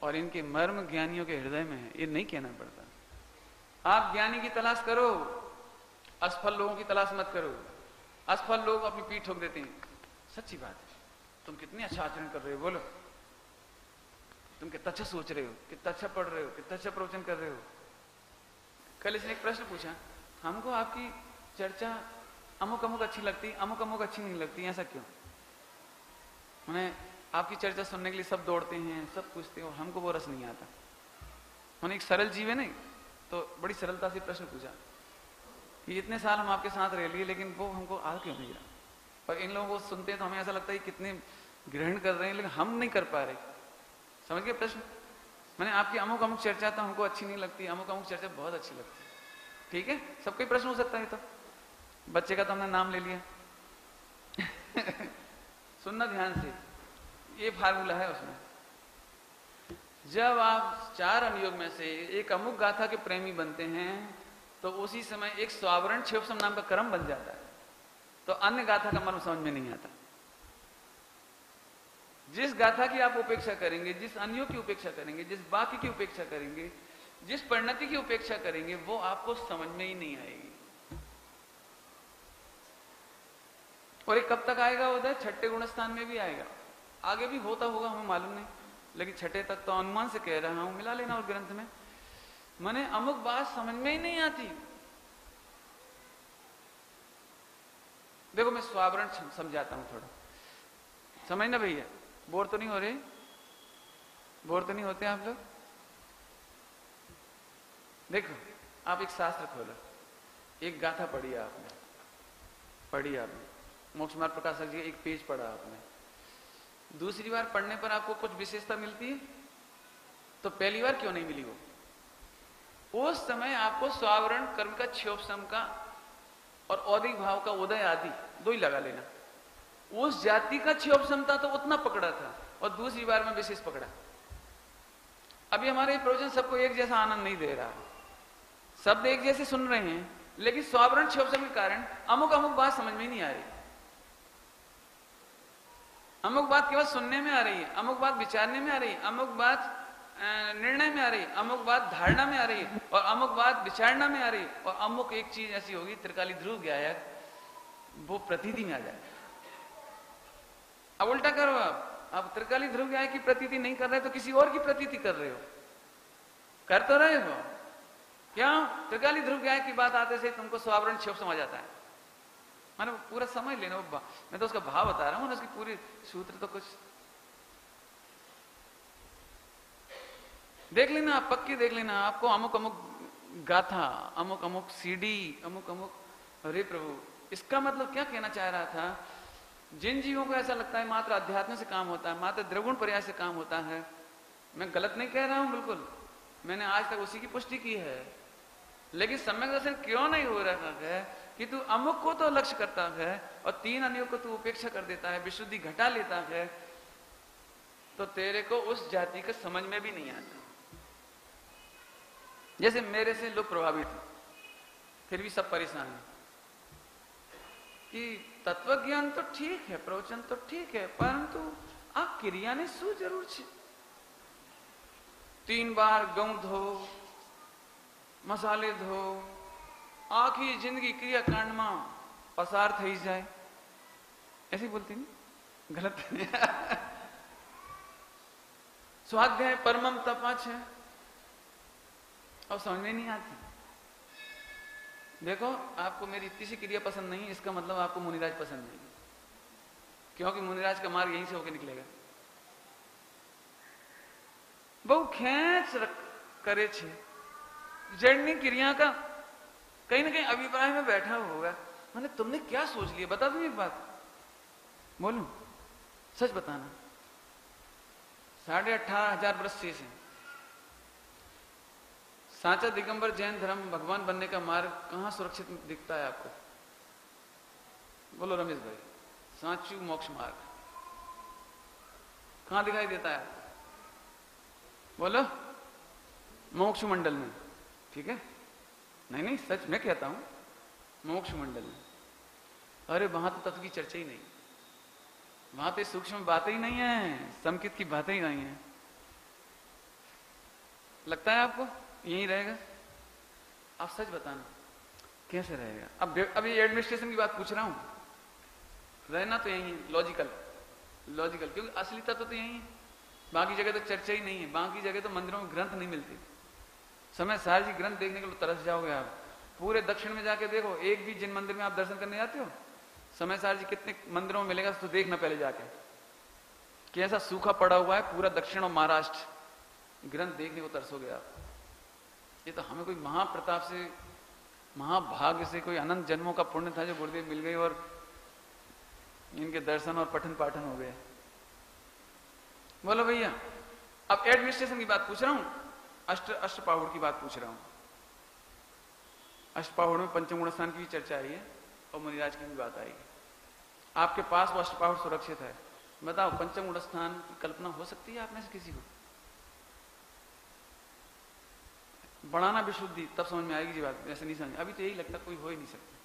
और इनके मर्म ज्ञानियों के हृदय में है, ये नहीं कहना पड़ता। आप ज्ञानी की तलाश करो, असफल लोगों की तलाश मत करो। असफल लोग अपनी पीठ ठोक देते हैं। सच्ची बात है, तुम कितनी अच्छा आचरण कर रहे हो, बोलो तुम कितना अच्छा सोच रहे हो, कितना अच्छा पढ़ रहे हो, कितना अच्छा प्रवचन कर रहे हो। कल इसने एक प्रश्न पूछा, हमको आपकी चर्चा अमुक अमुक अच्छी लगती, अमुक अमुक अच्छी नहीं लगती, ऐसा क्यों? मैंने आपकी चर्चा सुनने के लिए सब दौड़ते हैं, सब पूछते हो, हमको वो रस नहीं आता। मैंने एक सरल जीव है नहीं, तो बड़ी सरलता से प्रश्न पूछा कि इतने साल हम आपके साथ रह लिए, लेकिन वो हमको आ क्यों नहीं रहा? और इन लोगों को सुनते हैं तो हमें ऐसा लगता है कितने ग्रहण कर रहे हैं, लेकिन हम नहीं कर पा रहे। समझ गए प्रश्न? मैंने आपकी अमुक अमुक चर्चा तो हमको अच्छी नहीं लगती, अमुक अमुक चर्चा बहुत अच्छी लगती है। ठीक है, सबका प्रश्न हो सकता है। तो बच्चे का तो हमने नाम ले लिया। सुनना ध्यान से, ये फार्मूला है उसमें। जब आप चार अनुयोग में से एक अमुक गाथा के प्रेमी बनते हैं, तो उसी समय एक स्वावरण क्षोभसम नाम का क्रम बन जाता है, तो अन्य गाथा का मर्म समझ में नहीं आता। जिस गाथा की आप उपेक्षा करेंगे, जिस अनुयोग की उपेक्षा करेंगे, जिस वाक्य की उपेक्षा करेंगे, जिस परिणति की उपेक्षा करेंगे, वो आपको समझ में ही नहीं आएगी। और ये कब तक आएगा उधर? छठे गुणस्थान में भी आएगा, आगे भी होता होगा हमें मालूम नहीं, लेकिन छठे तक तो अनुमान से कह रहा हूं, मिला लेना और ग्रंथ में। मैंने अमुक बात समझ में ही नहीं आती। देखो मैं स्वावरण समझाता हूं थोड़ा, समझना भैया। बोर तो नहीं हो रहे? बोर तो नहीं होते आप लोग? देखो आप एक शास्त्र खोलो, एक गाथा पढ़ी आपने, मोक्ष मार्ग प्रकाशक जी एक पेज पढ़ा आपने, दूसरी बार पढ़ने पर आपको कुछ विशेषता मिलती है, तो पहली बार क्यों नहीं मिली वो? उस समय आपको स्वावरण कर्म का क्षोभसम का और औदिक भाव का उदय आदि दो ही लगा लेना। उस जाति का क्षोभसमता तो उतना पकड़ा था, और दूसरी बार में विशेष पकड़ा। अभी हमारे प्रवचन सबको एक जैसा आनंद नहीं दे रहा, शब्द एक जैसे सुन रहे हैं, लेकिन स्वावरण क्षोभसम के कारण अमुक अमुक बात समझ में नहीं आ रही, अमुक बात केवल सुनने में आ रही है, अमुक बात विचारने में आ रही है, अमुक बात निर्णय में आ रही है, अमुक बात धारणा में आ रही है, और अमुक बात विचारणा में आ रही है, और अमुक एक चीज ऐसी होगी त्रिकाली ध्रुव गायक, वो प्रतीति में आ जाए। अब उल्टा करो, आप त्रिकाली ध्रुव गायक की प्रतीति नहीं कर रहे तो किसी और की प्रतीति कर रहे हो, कर तो रहे हो। क्यों? त्रिकाली ध्रुव गायक की बात आते से तुमको स्वावरण क्षोभ समझ आता है। मैंने पूरा समझ लेना, मैं तो उसका भाव बता रहा हूं ना, उसकी पूरी सूत्र तो कुछ देख लेना, आप पक्की देख लेना। आपको अमुक अमुक गाथा, अमुक अमुक सीडी, अमुक अमुक, अरे प्रभु इसका मतलब क्या कहना चाह रहा था? जिन जीवों को ऐसा लगता है मात्र अध्यात्म से काम होता है, मात्र द्रगुण प्रयास से काम होता है, मैं गलत नहीं कह रहा हूं बिल्कुल, मैंने आज तक उसी की पुष्टि की है, लेकिन सम्यक दर्शन क्यों नहीं हो रहा है कि तू अमुक को तो लक्ष्य करता है और तीन अन्यों को तू उपेक्षा कर देता है, विशुद्धि घटा लेता है, तो तेरे को उस जाति का समझ में भी नहीं आता। जैसे मेरे से लोग प्रभावित हैं, फिर भी सब परेशान हैं कि तत्वज्ञान तो ठीक है, प्रवचन तो ठीक है, परंतु आ क्रिया ने શું જરૂર છે? 3 बार गऊ धो, मसाले धो, आखी जिंदगी क्रियाकांड में पसार थी जाए, ऐसी बोलती नहीं, गलत स्वाध्याय परमम तपा है और समझ में नहीं आती। देखो, आपको मेरी इतनी सी क्रिया पसंद नहीं, इसका मतलब आपको मुनिराज पसंद नहीं, क्योंकि मुनिराज का मार्ग यहीं से होकर निकलेगा। बहु खेच करे छे, जड़नी क्रिया का कहीं ना कहीं अभिप्राय में बैठा होगा। मैंने तुमने क्या सोच लिया, बता दूं एक बात, बोलूं, सच बताना। 18,500 वर्ष से सांचा दिगंबर जैन धर्म भगवान बनने का मार्ग कहां सुरक्षित दिखता है आपको? बोलो रमेश भाई, सांचू मोक्ष मार्ग कहां दिखाई देता है आपको? बोलो, मोक्ष मंडल में, ठीक है? नहीं नहीं, सच मैं कहता हूं, मोक्ष मंडल में। अरे वहां तो तत्व की चर्चा ही नहीं, वहां तो सूक्ष्म बातें ही नहीं है, समकित की बातें ही नहीं है। लगता है आपको यही रहेगा? आप सच बताना, कैसे रहेगा? अब ये एडमिनिस्ट्रेशन की बात पूछ रहा हूं, रहना तो यही है, लॉजिकल, क्योंकि असली तत्व तो यही है। बाकी जगह तो चर्चा ही नहीं है, बाकी जगह तो मंदिरों में ग्रंथ नहीं मिलती। समय सार जी ग्रंथ देखने के लिए तरस जाओगे आप। पूरे दक्षिण में जाके देखो, एक भी जिन मंदिर में आप दर्शन करने जाते हो, समय सार जी कितने मंदिरों में मिलेगा तो देखना पहले जाके, कैसा सूखा पड़ा हुआ है पूरा दक्षिण और महाराष्ट्र। ग्रंथ देखने को तरसोगे आप। ये तो हमें कोई महाप्रताप से, महाभाग्य से, कोई अनंत जन्मों का पुण्य था जो गुरुदेव मिल गए और इनके दर्शन और पठन पाठन हो गए। बोलो भैया, अब एडमिनिस्ट्रेशन की बात पूछ रहा हूं, अष्टपाहुड़ की बात पूछ रहा हूं। अष्टपाहुड़ में पंचमगुण स्थान की भी चर्चा आई है और मुनिराज की भी बात आएगी। आपके पास वो अष्टपाहुड़ सुरक्षित है, बताओ पंचमगुण स्थान की कल्पना हो सकती है आप में से किसी को? बढ़ाना विशुद्धि, तब समझ में आएगी जी बात, ऐसे नहीं समझ। अभी तो यही लगता कोई हो ही नहीं सकता,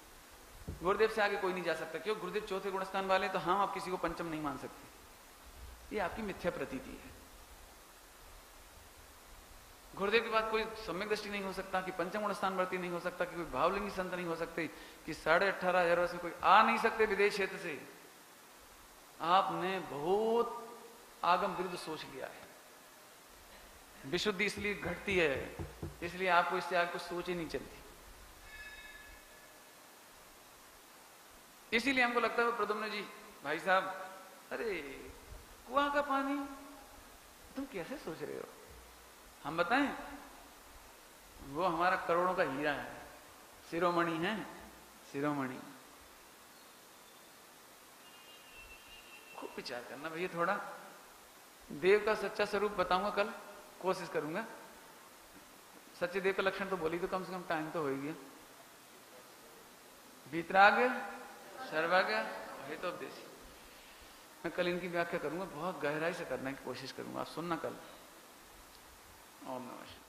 गुरुदेव से आगे कोई नहीं जा सकता। क्यों? गुरुदेव चौथे गुणस्थान वाले, तो हम आप किसी को पंचम नहीं मान सकते, ये आपकी मिथ्या प्रतीति है। गुरुदेव के बाद कोई सम्यक दृष्टि नहीं हो सकता, कि पंचम गुण स्थान वर्ती नहीं हो सकता, कि कोई भावलिंगी संत नहीं हो सकते, कि 18,500 वर्ष में कोई आ नहीं सकते विदेश क्षेत्र से। आपने बहुत आगम विरुद्ध सोच लिया है। विशुद्धि इसलिए घटती है, इसलिए आपको इससे आगे कुछ सोच ही नहीं चलती। इसीलिए हमको लगता है प्रद्युम्न जी भाई साहब, अरे कुआं का पानी तुम कैसे सोच रहे हो? हम बताएं, वो हमारा करोड़ों का हीरा है, शिरोमणि है, शिरोमणि। खूब विचार करना भैया थोड़ा। देव का सच्चा स्वरूप बताऊंगा कल, कोशिश करूंगा। सच्चे देव का लक्षण तो बोली, तो कम से कम टाइम तो हो ही गया। वीतराग, सर्वज्ञ, हेतोपदेशी। मैं कल इनकी व्याख्या करूंगा, बहुत गहराई से करने की कोशिश करूंगा, आप सुनना कल। ओम नमः शिवाय।